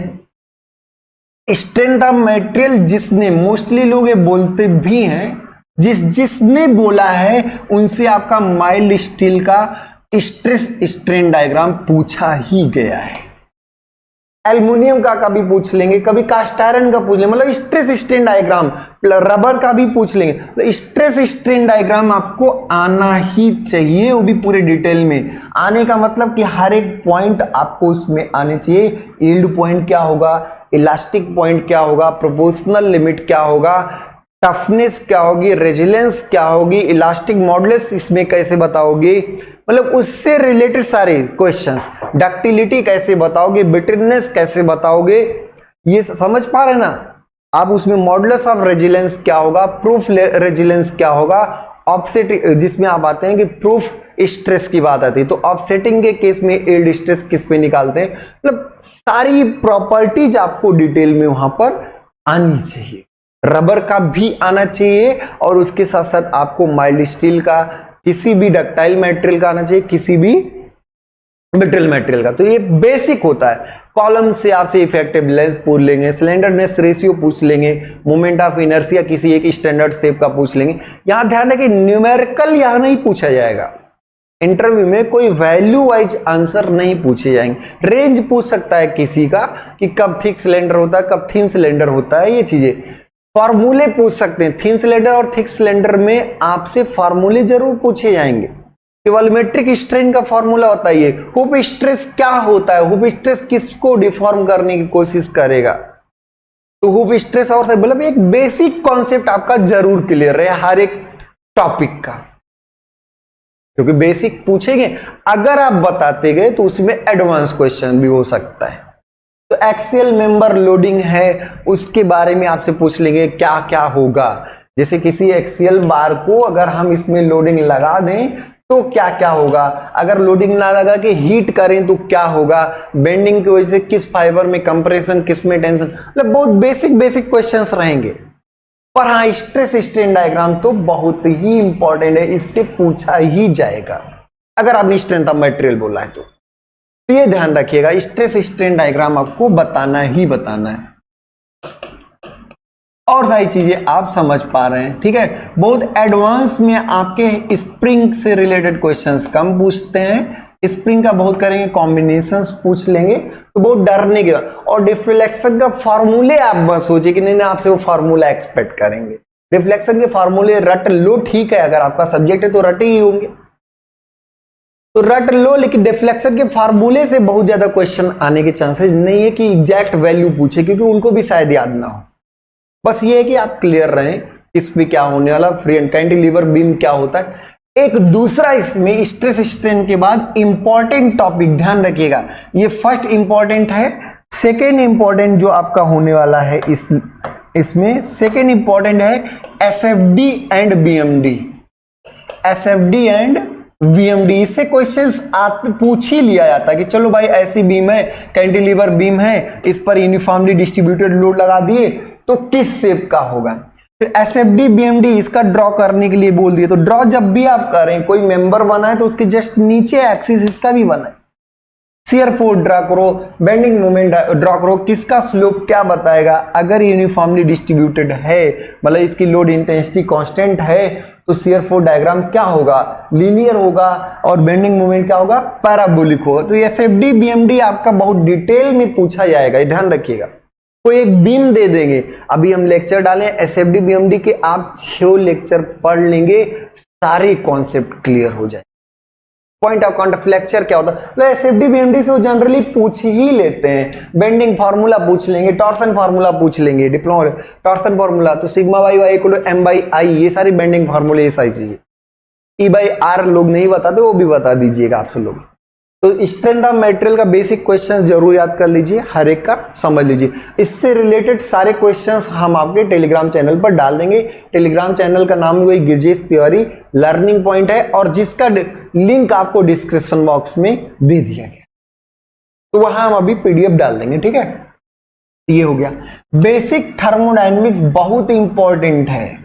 [SPEAKER 1] स्ट्रेंथ ऑफ मटेरियल, जिसने मोस्टली लोग ये बोलते भी हैं, जिसने बोला है उनसे आपका माइल्ड स्टील का स्ट्रेस स्ट्रेन डायग्राम पूछा ही गया है। एल्युमिनियम का कभी पूछ लेंगे, कभी कास्ट आयरन का पूछ लेंगे, मतलब स्ट्रेस स्ट्रेन डायग्राम, रबर का भी पूछ लेंगे। तो स्ट्रेस स्ट्रेन डायग्राम आपको आना ही चाहिए, वो भी पूरे डिटेल में। आने का मतलब कि हर एक पॉइंट आपको उसमें आने चाहिए। यील्ड पॉइंट क्या होगा, इलास्टिक पॉइंट क्या होगा, प्रोपोर्शनल लिमिट क्या होगा, टफनेस क्या होगी, रेजिलेंस क्या होगी, इलास्टिक मॉडुलस इसमें कैसे बताओगे, मतलब उससे रिलेटेड सारे क्वेश्चंस। डक्टिलिटी कैसे बताओगे, बिटरनेस कैसे बताओगे, ये समझ पा रहे ना आप। उसमें मॉडुलस ऑफ रेजिलेंस क्या होगा, प्रूफ रेजिलेंस क्या होगा, ऑफसेट जिसमें आप आते हैं कि प्रूफ स्ट्रेस की बात आती है, तो ऑफसेटिंग के केस में यील्ड स्ट्रेस किस पे निकालते हैं, मतलब सारी प्रॉपर्टीज आपको डिटेल में वहां पर आनी चाहिए। रबर का भी आना चाहिए और उसके साथ साथ आपको माइल्ड स्टील का, किसी भी डक्टाइल मटेरियल का आना चाहिए, किसी भी ब्रिटल मटेरियल का। तो ये बेसिक होता है। कॉलम से आपसे इफेक्टिव लेंथ पूछ लेंगे, सिलेंडरनेस रेशियो पूछ लेंगे, मोमेंट ऑफ इनर्शिया किसी एक स्टैंडर्ड शेप का पूछ लेंगे। यहां ध्यान रखें न्यूमेरिकल यहां नहीं पूछा जाएगा। इंटरव्यू में कोई वैल्यू वाइज आंसर नहीं पूछे जाएंगे। रेंज पूछ सकता है किसी का कि कब थिक सिलेंडर होता है, कब थिन सिलेंडर होता है, ये चीजें। फॉर्मूले पूछ सकते हैं, थिन सिलेंडर और थिक सिलेंडर में आपसे फॉर्मूले जरूर पूछे जाएंगे। वॉल्यूमेट्रिक स्ट्रेन का फॉर्मूला होता है ये। हुप स्ट्रेस क्या होता है, हुप स्ट्रेस किसको डिफॉर्म करने की कोशिश करेगा, तो हुप स्ट्रेस और मतलब एक बेसिक कॉन्सेप्ट आपका जरूर क्लियर रहे हर एक टॉपिक का, क्योंकि बेसिक पूछेंगे। अगर आप बताते गए तो उसमें एडवांस क्वेश्चन भी हो सकता है। तो एक्सियल मेंबर लोडिंग है, उसके बारे में आपसे पूछ लेंगे क्या क्या होगा। जैसे किसी एक्सियल बार को अगर हम इसमें लोडिंग लगा दें तो क्या क्या होगा, अगर लोडिंग ना लगा के हीट करें तो क्या होगा, बेंडिंग की वजह से किस फाइबर में कंप्रेशन, किस में टेंशन, मतलब बहुत बेसिक बेसिक क्वेश्चंस रहेंगे। पर हाँ, स्ट्रेस स्ट्रेन डायग्राम तो बहुत ही इंपॉर्टेंट है, इससे पूछा ही जाएगा अगर आपने स्ट्रेंथ ऑफ मटेरियल बोला है तो ये ध्यान रखिएगा। स्ट्रेस स्ट्रेन डायग्राम आपको बताना ही बताना है, और सारी चीजें आप समझ पा रहे हैं, ठीक है। बहुत एडवांस में आपके स्प्रिंग से रिलेटेड क्वेश्चंस कम पूछते हैं। स्प्रिंग का बहुत करेंगे, कॉम्बिनेशंस पूछ लेंगे, तो बहुत डरने की। और डिफ्लेक्शन का फॉर्मूले आप बस सोचिए कि नहीं आपसे वो फॉर्मूला एक्सपेक्ट करेंगे। डिफ्लेक्शन के फॉर्मूले रट लो, ठीक है, अगर आपका सब्जेक्ट है तो रटे ही होंगे, तो रट लो, लेकिन डिफ्लेक्शन के फार्मूले से बहुत ज्यादा क्वेश्चन आने के चांसेस नहीं है कि एग्जैक्ट वैल्यू पूछे, क्योंकि उनको भी शायद याद ना हो। बस ये है कि आप क्लियर रहें इस पे क्या होने वाला, फ्री एंड कैंटिलीवर बीम क्या होता है। एक दूसरा इसमें स्ट्रेस स्ट्रेन के बाद इंपॉर्टेंट टॉपिक ध्यान रखिएगा, ये फर्स्ट इंपॉर्टेंट है। सेकेंड इंपॉर्टेंट जो आपका होने वाला है इसमें सेकेंड इंपॉर्टेंट है SFD and BMD. SFD and VMD, इससे क्वेश्चंस पूछ ही लिया जाता है कि चलो भाई ऐसी बीम है, कैंटिलीवर बीम है, इस पर यूनिफॉर्मली डिस्ट्रीब्यूटेड लोड लगा दिए तो किस शेप का होगा। फिर एसएफडी बीएमडी इसका ड्रॉ करने के लिए बोल दिए, तो ड्रॉ जब भी आप करें, कोई मेंबर बना है तो उसके जस्ट नीचे एक्सिस इसका भी बना है। शियर फोर्स ड्रॉ करो, बेंडिंग मोमेंट ड्रॉ करो, किसका स्लोप क्या बताएगा। अगर यूनिफॉर्मली डिस्ट्रीब्यूटेड है, मतलब इसकी लोड इंटेंसिटी कांस्टेंट है, तो शियर फोर्स डायग्राम क्या होगा, लीनियर होगा, और बेंडिंग मोमेंट क्या होगा, पैराबोलिक होगा। तो एसएफडी बीएमडी आपका बहुत डिटेल में पूछा जाएगा, ध्यान रखिएगा। कोई एक बीम दे देंगे, अभी हम लेक्चर डालें एसएफडी बीएमडी के, आप 6 लेक्चर पढ़ लेंगे, सारे कॉन्सेप्ट क्लियर हो जाए। पॉइंट ऑफ कॉन्टेक्ट फ्लेक्चर क्या होता है, तो एसएफडी बीएमडी से वो जनरली पूछ ही लेते हैं। बेंडिंग फार्मूला पूछ लेंगे, टॉर्सन फार्मूला पूछ लेंगे, डिप्लोमा टॉर्सन फार्मूला, तो sigma by y equal to M by I, ये सारी बेंडिंग फार्मूले, ये सारी चीजें। ई बाई आर लोग नहीं बताते, वो भी बता दीजिएगा आप सब लोग। तो स्ट्रेंथ ऑफ मटेरियल का बेसिक क्वेश्चंस जरूर याद कर लीजिए, हर एक का समझ लीजिए। इससे रिलेटेड सारे क्वेश्चंस हम आपके टेलीग्राम चैनल पर डाल देंगे। टेलीग्राम चैनल का नाम वही गिरजेश तिवारी लर्निंग पॉइंट है, और जिसका लिंक आपको डिस्क्रिप्शन बॉक्स में दे दिया गया, तो वहां हम अभी पीडीएफ डाल देंगे, ठीक है। ये हो गया बेसिक थर्मोडायनेमिक्स, बहुत इंपॉर्टेंट है,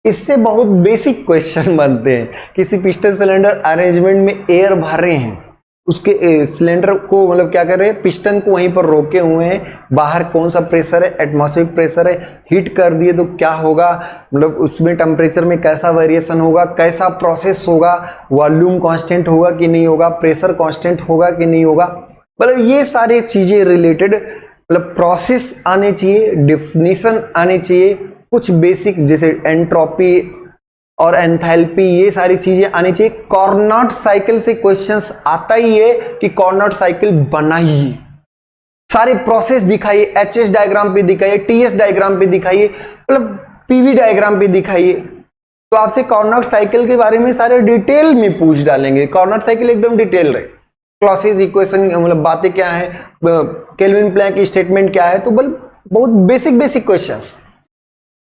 [SPEAKER 1] इससे बहुत बेसिक क्वेश्चन बनते हैं। किसी पिस्टन सिलेंडर अरेंजमेंट में एयर भर रहे हैं, उसके सिलेंडर को मतलब क्या कर रहे हैं, पिस्टन को वहीं पर रोके हुए हैं, बाहर कौन सा प्रेशर है, एटमॉस्फेरिक प्रेशर है, हीट कर दिए तो क्या होगा, मतलब उसमें टेम्परेचर में कैसा वेरिएशन होगा, कैसा प्रोसेस होगा, वॉल्यूम कांस्टेंट होगा कि नहीं होगा, प्रेशर कांस्टेंट होगा कि नहीं होगा, मतलब ये सारी चीजें रिलेटेड मतलब प्रोसेस आने चाहिए, डिफिनीशन आने चाहिए, कुछ बेसिक जैसे एंट्रोपी और एंथैल्पी, ये सारी चीजें आनी चाहिए। कॉर्नट साइकिल से क्वेश्चंस आता ही है कि कॉर्नट साइकिल बनाइए, सारे प्रोसेस दिखाइए, एचएस डायग्राम पे दिखाइए, टीएस डायग्राम पे दिखाइए, मतलब पीवी डायग्राम पे दिखाइए। तो आपसे कॉर्नट साइकिल के बारे में सारे डिटेल में पूछ डालेंगे। कॉर्नट साइकिल एकदम डिटेल रहे, क्लॉसेस इक्वेशन मतलब बातें क्या है, केल्विन प्लैंक की स्टेटमेंट क्या है, तो बहुत बेसिक बेसिक क्वेश्चंस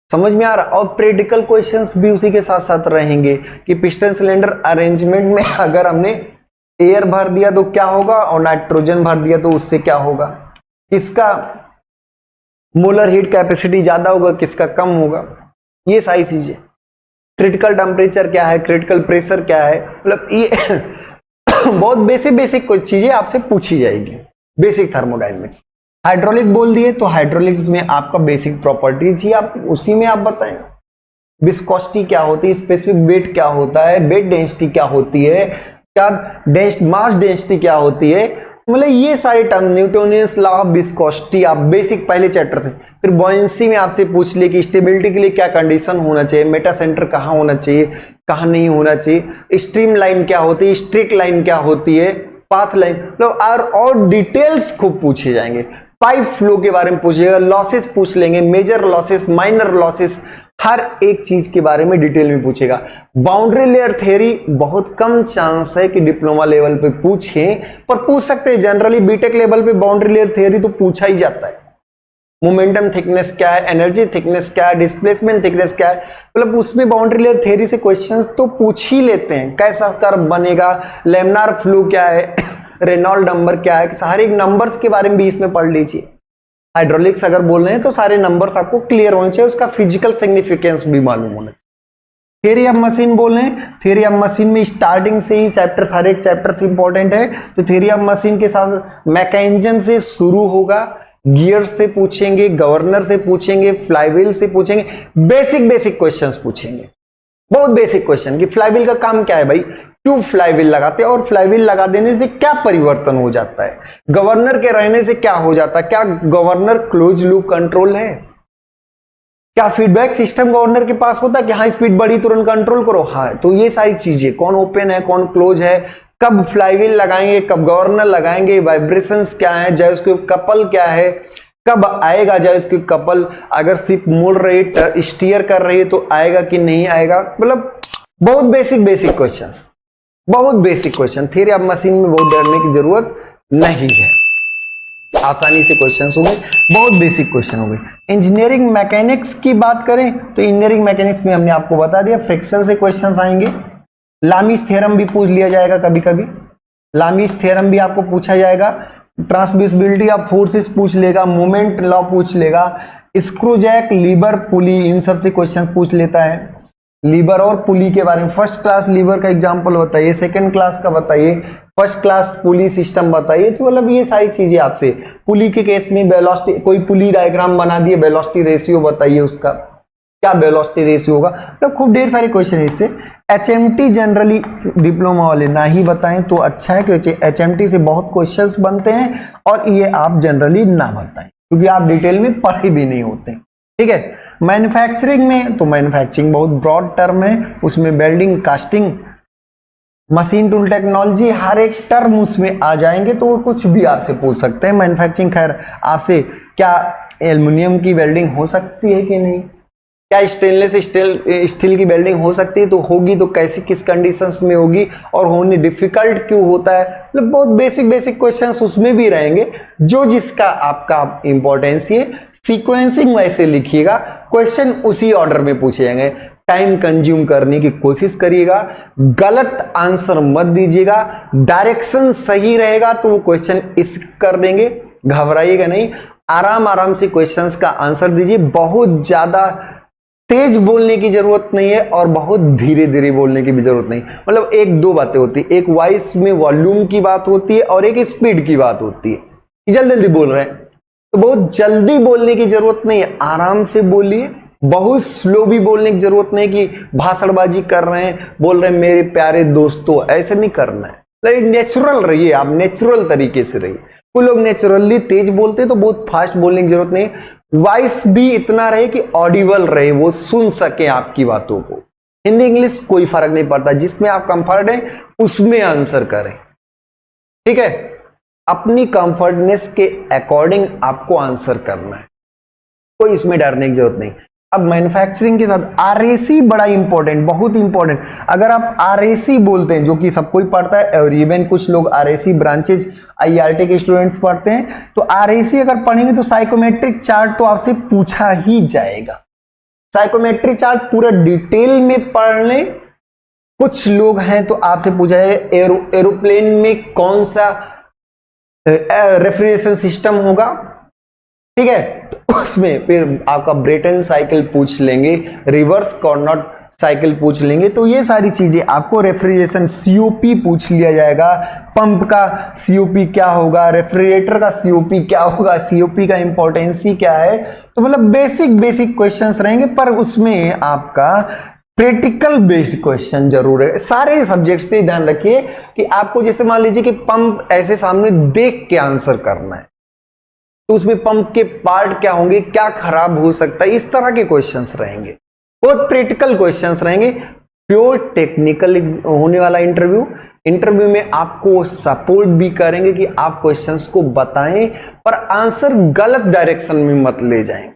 [SPEAKER 1] समझ में आ रहा। और प्रैक्टिकल क्वेश्चंस भी उसी के साथ साथ रहेंगे कि पिस्टन सिलेंडर अरेंजमेंट में अगर हमने एयर भर दिया तो क्या होगा और नाइट्रोजन भर दिया तो उससे क्या होगा, किसका मोलर हीट कैपेसिटी ज्यादा होगा, किसका कम होगा, ये सारी चीजें। क्रिटिकल टेम्परेचर क्या है, क्रिटिकल प्रेशर क्या है, मतलब ये बहुत बेसिक बेसिक कुछ चीजें आपसे पूछी जाएगी। बेसिक थर्मोडायनेमिक्स, हाइड्रोलिक बोल दिए तो हाइड्रोलिक्स में आपका बेसिक प्रॉपर्टीज ही आप उसी में आप बताएं। विस्कोसिटी क्या होती है, स्पेसिफिक वेट क्या होता है, वेट डेंसिटी क्या होती है, क्या मास डेंसिटी क्या होती है, मतलब ये सारे टर्म, न्यूटोनियंस लॉ ऑफ विस्कोसिटी आप बेसिक पहले चैप्टर से। फिर बॉयंसी में आपसे पूछ लिए कि स्टेबिलिटी के लिए क्या कंडीशन होना चाहिए, मेटा सेंटर कहाँ होना चाहिए, कहाँ नहीं होना चाहिए, स्ट्रीम लाइन क्या होती है, स्ट्रिक लाइन क्या होती है, पाथ लाइन, मतलब और डिटेल्स खूब पूछे जाएंगे। पाइप फ्लो के बारे में पूछिएगा, लॉसेस पूछ लेंगे, मेजर लॉसेस, माइनर लॉसेस, हर एक चीज के बारे में डिटेल में पूछेगा। बाउंड्री लेयर थ्योरी बहुत कम चांस है कि डिप्लोमा लेवल पे पूछें, पर पूछ सकते हैं। जनरली बीटेक लेवल पे बाउंड्री लेयर थ्योरी तो पूछा ही जाता है। मोमेंटम थिकनेस क्या है, एनर्जी थिकनेस क्या है, डिस्प्लेसमेंट थिकनेस क्या है, मतलब उसमें बाउंड्री लेयर थ्योरी से क्वेश्चंस तो पूछ ही लेते हैं। कैसा कर्व बनेगा, लेमिनार फ्लो क्या है, रेनॉल्ड नंबर क्या है, सारे नंबर्स के बारे में भी इसमें पढ़ लीजिए। हाइड्रोलिक्स अगर बोल रहे हैं तो सारे नंबर्स आपको क्लियर होने चाहिए, उसका फिजिकल सिग्निफिकेंस भी मालूम होना चाहिए। थियरी ऑफ मशीन बोल रहे हैं, थियरी ऑफ मशीन में स्टार्टिंग से ही चैप्टर, हर एक चैप्टर से इंपॉर्टेंट है, तो थियरी ऑफ मशीन के साथ मैकेनिज्म से शुरू होगा, गियर से पूछेंगे, गवर्नर से पूछेंगे, फ्लाईव्हील से पूछेंगे, बेसिक बेसिक क्वेश्चंस पूछेंगे, बहुत बेसिक क्वेश्चन कि फ्लाईव्हील का काम क्या है भाई, क्यों फ्लाईव्हील लगाते हैं और फ्लाईव्हील लगा देने से क्या परिवर्तन हो जाता है, गवर्नर के रहने से क्या हो जाता है, क्या गवर्नर क्लोज लूप कंट्रोल है, क्या फीडबैक सिस्टम गवर्नर के पास होता है कि हाँ स्पीड बढ़ी तुरंत कंट्रोल करो, हाँ तो ये सारी चीजें, कौन ओपन है कौन क्लोज है, कब फ्लाईव्हील लगाएंगे, कब गवर्नर लगाएंगे, वाइब्रेशंस क्या है, जायरोस्कोप कपल क्या है, कब आएगा जायरोस्कोप कपल, अगर शिप मुड़ रही स्टीयर कर रही है तो आएगा कि नहीं आएगा, मतलब बहुत बेसिक बेसिक क्वेश्चंस, बहुत basic question. Theory of machine में बहुत डरने की जरूरत नहीं है, आसानी से क्वेश्चंस हो गए, बहुत बेसिक क्वेश्चन हो गए। इंजीनियरिंग मैकेनिक्स की बात करें तो इंजीनियरिंग मैकेनिक्स में हमने आपको बता दिया फ्रिक्शन से क्वेश्चंस आएंगे, लामीस थ्योरम भी पूछ लिया जाएगा कभी कभी, लामीस थ्योरम भी आपको पूछा जाएगा, ट्रांसमिसिबिलिटी ऑफ फोर्सेस पूछ लेगा, मोमेंट लॉ पूछ लेगा, स्क्रू जैक, लीवर, पुली, इन सब से क्वेश्चन पूछ लेता है। लीवर और पुली के बारे में फर्स्ट क्लास लीवर का एग्जांपल बताइए, सेकंड क्लास का बताइए, फर्स्ट क्लास पुली सिस्टम बताइए, तो मतलब ये सारी चीजें आपसे। पुली के केस में वेलोसिटी, कोई पुली डायग्राम बना दिए, वेलोसिटी रेशियो बताइए उसका क्या वेलोसिटी रेशियो होगा, मतलब खूब ढेर सारे क्वेश्चन है इससे। एचएमटी जनरली डिप्लोमा वाले ना ही बताएं तो अच्छा है, क्योंकि एचएमटी से बहुत क्वेश्चंस बनते हैं और ये आप जनरली ना बताएं क्योंकि आप डिटेल में पढ़े भी नहीं होते, ठीक है। मैन्युफैक्चरिंग में तो मैन्युफैक्चरिंग बहुत ब्रॉड टर्म है, उसमें welding, casting, machine tool technology, हर एक टर्म उसमें आ जाएंगे तो कुछ भी आपसे पूछ सकते हैं। मैन्युफैक्चरिंग खैर आपसे, क्या एल्युमिनियम की वेल्डिंग हो सकती है कि नहीं, क्या स्टेनलेस स्टील की वेल्डिंग हो सकती है, तो होगी तो कैसी किस कंडीशंस में होगी और होने डिफिकल्ट क्यों होता है, मतलब बहुत बेसिक बेसिक क्वेश्चंस उसमें भी रहेंगे, जो जिसका आपका इंपॉर्टेंस है। सीक्वेंसिंग वैसे लिखिएगा, क्वेश्चन उसी ऑर्डर में पूछे जाएंगे, टाइम कंज्यूम करने की कोशिश करिएगा, गलत आंसर मत दीजिएगा, डायरेक्शन सही रहेगा तो वो क्वेश्चन इस कर देंगे, घबराइएगा नहीं, आराम आराम से क्वेश्चंस का आंसर दीजिए, बहुत ज्यादा तेज बोलने की जरूरत नहीं है और बहुत धीरे धीरे बोलने की भी जरूरत नहीं। मतलब एक दो बातें होती है, एक वॉइस में वॉल्यूम की बात होती है और एक स्पीड की बात होती है कि जल्दी जल्दी बोल रहे हैं, तो बहुत जल्दी बोलने की जरूरत नहीं है, आराम से बोलिए। बहुत स्लो भी बोलने की जरूरत नहीं कि भाषणबाजी कर रहे हैं, बोल रहे हैं मेरे प्यारे दोस्तों, ऐसे नहीं करना है। लाइक नेचुरल रहिए, आप नेचुरल तरीके से रहिए। कुछ लोग नेचुरली तेज बोलते हैं तो बहुत फास्ट बोलने की जरूरत नहीं। वॉइस भी इतना रहे कि ऑडिबल रहे, वो सुन सके आपकी बातों को। हिंदी इंग्लिश कोई फर्क नहीं पड़ता, जिसमें आप कंफर्ट है उसमें आंसर करें, ठीक है। अपनी कंफर्टनेस के अकॉर्डिंग आपको आंसर करना है, कोई इसमें डरने की जरूरत नहीं। अब मैन्युफैक्चरिंग के साथ आरएसी बड़ा इंपॉर्टेंट, बहुत इंपॉर्टेंट। अगर आप आरएसी बोलते हैं, जो कि सब कोई पढ़ता है और इवन कुछ लोग आरएसी ब्रांचेज आईआरटी के स्टूडेंट्स पढ़ते हैं, तो आरएसी अगर पढ़ेंगे तो साइकोमेट्रिक चार्ट तो आपसे पूछा ही जाएगा। साइकोमेट्रिक चार्ट पूरा डिटेल में पढ़ लें। कुछ लोग हैं तो आपसे पूछा है एरोप्लेन में कौन सा रेफ्रिजरेशन सिस्टम होगा, ठीक है, तो उसमें फिर आपका ब्रेटन साइकिल पूछ लेंगे, रिवर्स कॉर्नट साइकिल पूछ लेंगे। तो ये सारी चीजें आपको, रेफ्रिजरेशन सीओपी पूछ लिया जाएगा, पंप का सीओपी क्या होगा, रेफ्रिजरेटर का सीओपी क्या होगा, सीओपी का इंपॉर्टेंसी क्या है। तो मतलब बेसिक बेसिक क्वेश्चंस रहेंगे, पर उसमें आपका प्रैक्टिकल बेस्ड क्वेश्चन जरूर है। सारे सब्जेक्ट से ध्यान रखिए कि आपको जैसे मान लीजिए कि पंप ऐसे सामने देख के आंसर करना है, तो उसमें पंप के पार्ट क्या होंगे, क्या खराब हो सकता है, इस तरह के क्वेश्चंस रहेंगे। बहुत प्रैक्टिकल क्वेश्चंस रहेंगे। प्योर टेक्निकल होने वाला इंटरव्यू में आपको सपोर्ट भी करेंगे कि आप क्वेश्चंस को बताएं, पर आंसर गलत डायरेक्शन में मत ले जाएं।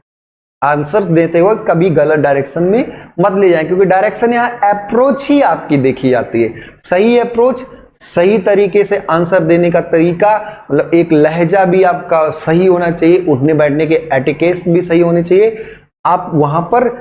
[SPEAKER 1] आंसर देते वक्त कभी गलत डायरेक्शन में मत ले जाएं, क्योंकि डायरेक्शन यहाँ अप्रोच ही आपकी देखी जाती है। सही अप्रोच, सही तरीके से आंसर देने का तरीका, मतलब एक लहजा भी आपका सही होना चाहिए, उठने बैठने के एटिकेट्स भी सही होने चाहिए, आप वहां पर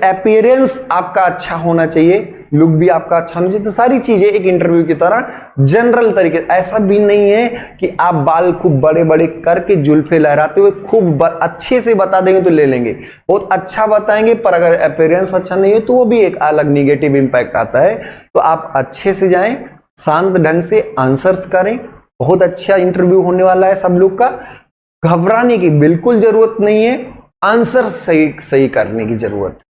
[SPEAKER 1] अपीयरेंस आपका अच्छा होना चाहिए, लुक भी आपका अच्छा होना चाहिए। तो सारी चीजें एक इंटरव्यू की तरह जनरल तरीके, ऐसा भी नहीं है कि आप बाल खूब बड़े बड़े करके जुल्फे लहराते हुए खूब अच्छे से बता देंगे तो ले लेंगे, बहुत अच्छा बताएंगे, पर अगर अपीयरेंस अच्छा नहीं है तो वो भी एक अलग निगेटिव इंपैक्ट आता है। तो आप अच्छे से जाएं, शांत ढंग से आंसर्स करें। बहुत अच्छा इंटरव्यू होने वाला है सब लोग का, घबराने की बिल्कुल जरूरत नहीं है, आंसर सही करने की जरूरत है।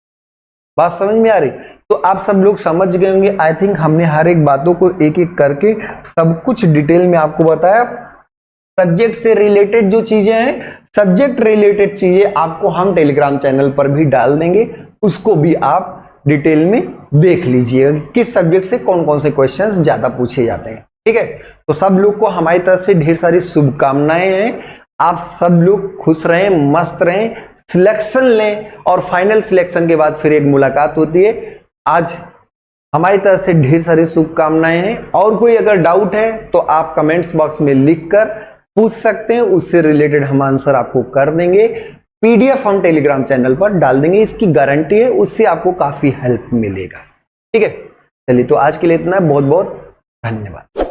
[SPEAKER 1] बात समझ में आ रही? तो आप सब लोग समझ गए होंगे। आई थिंक हमने हर एक बातों को एक एक करके सब कुछ डिटेल में आपको बताया। सब्जेक्ट से रिलेटेड जो चीजें हैं, सब्जेक्ट रिलेटेड चीजें आपको हम टेलीग्राम चैनल पर भी डाल देंगे, उसको भी आप डिटेल में देख लीजिएगा किस सब्जेक्ट से कौन कौन से क्वेश्चंस ज्यादा पूछे जाते हैं, ठीक है। तो सब लोग को हमारी तरफ से ढेर सारी शुभकामनाएं हैं। आप सब लोग खुश रहें, मस्त रहें, सिलेक्शन लें और फाइनल सिलेक्शन के बाद फिर एक मुलाकात होती है। आज हमारी तरफ से ढेर सारी शुभकामनाएं हैं। और कोई अगर डाउट है तो आप कमेंट्स बॉक्स में लिखकर पूछ सकते हैं, उससे रिलेटेड हम आंसर आपको कर देंगे। पीडीएफ हम टेलीग्राम चैनल पर डाल देंगे, इसकी गारंटी है, उससे आपको काफी हेल्प मिलेगा, ठीक है। चलिए, तो आज के लिए इतना, बहुत बहुत धन्यवाद।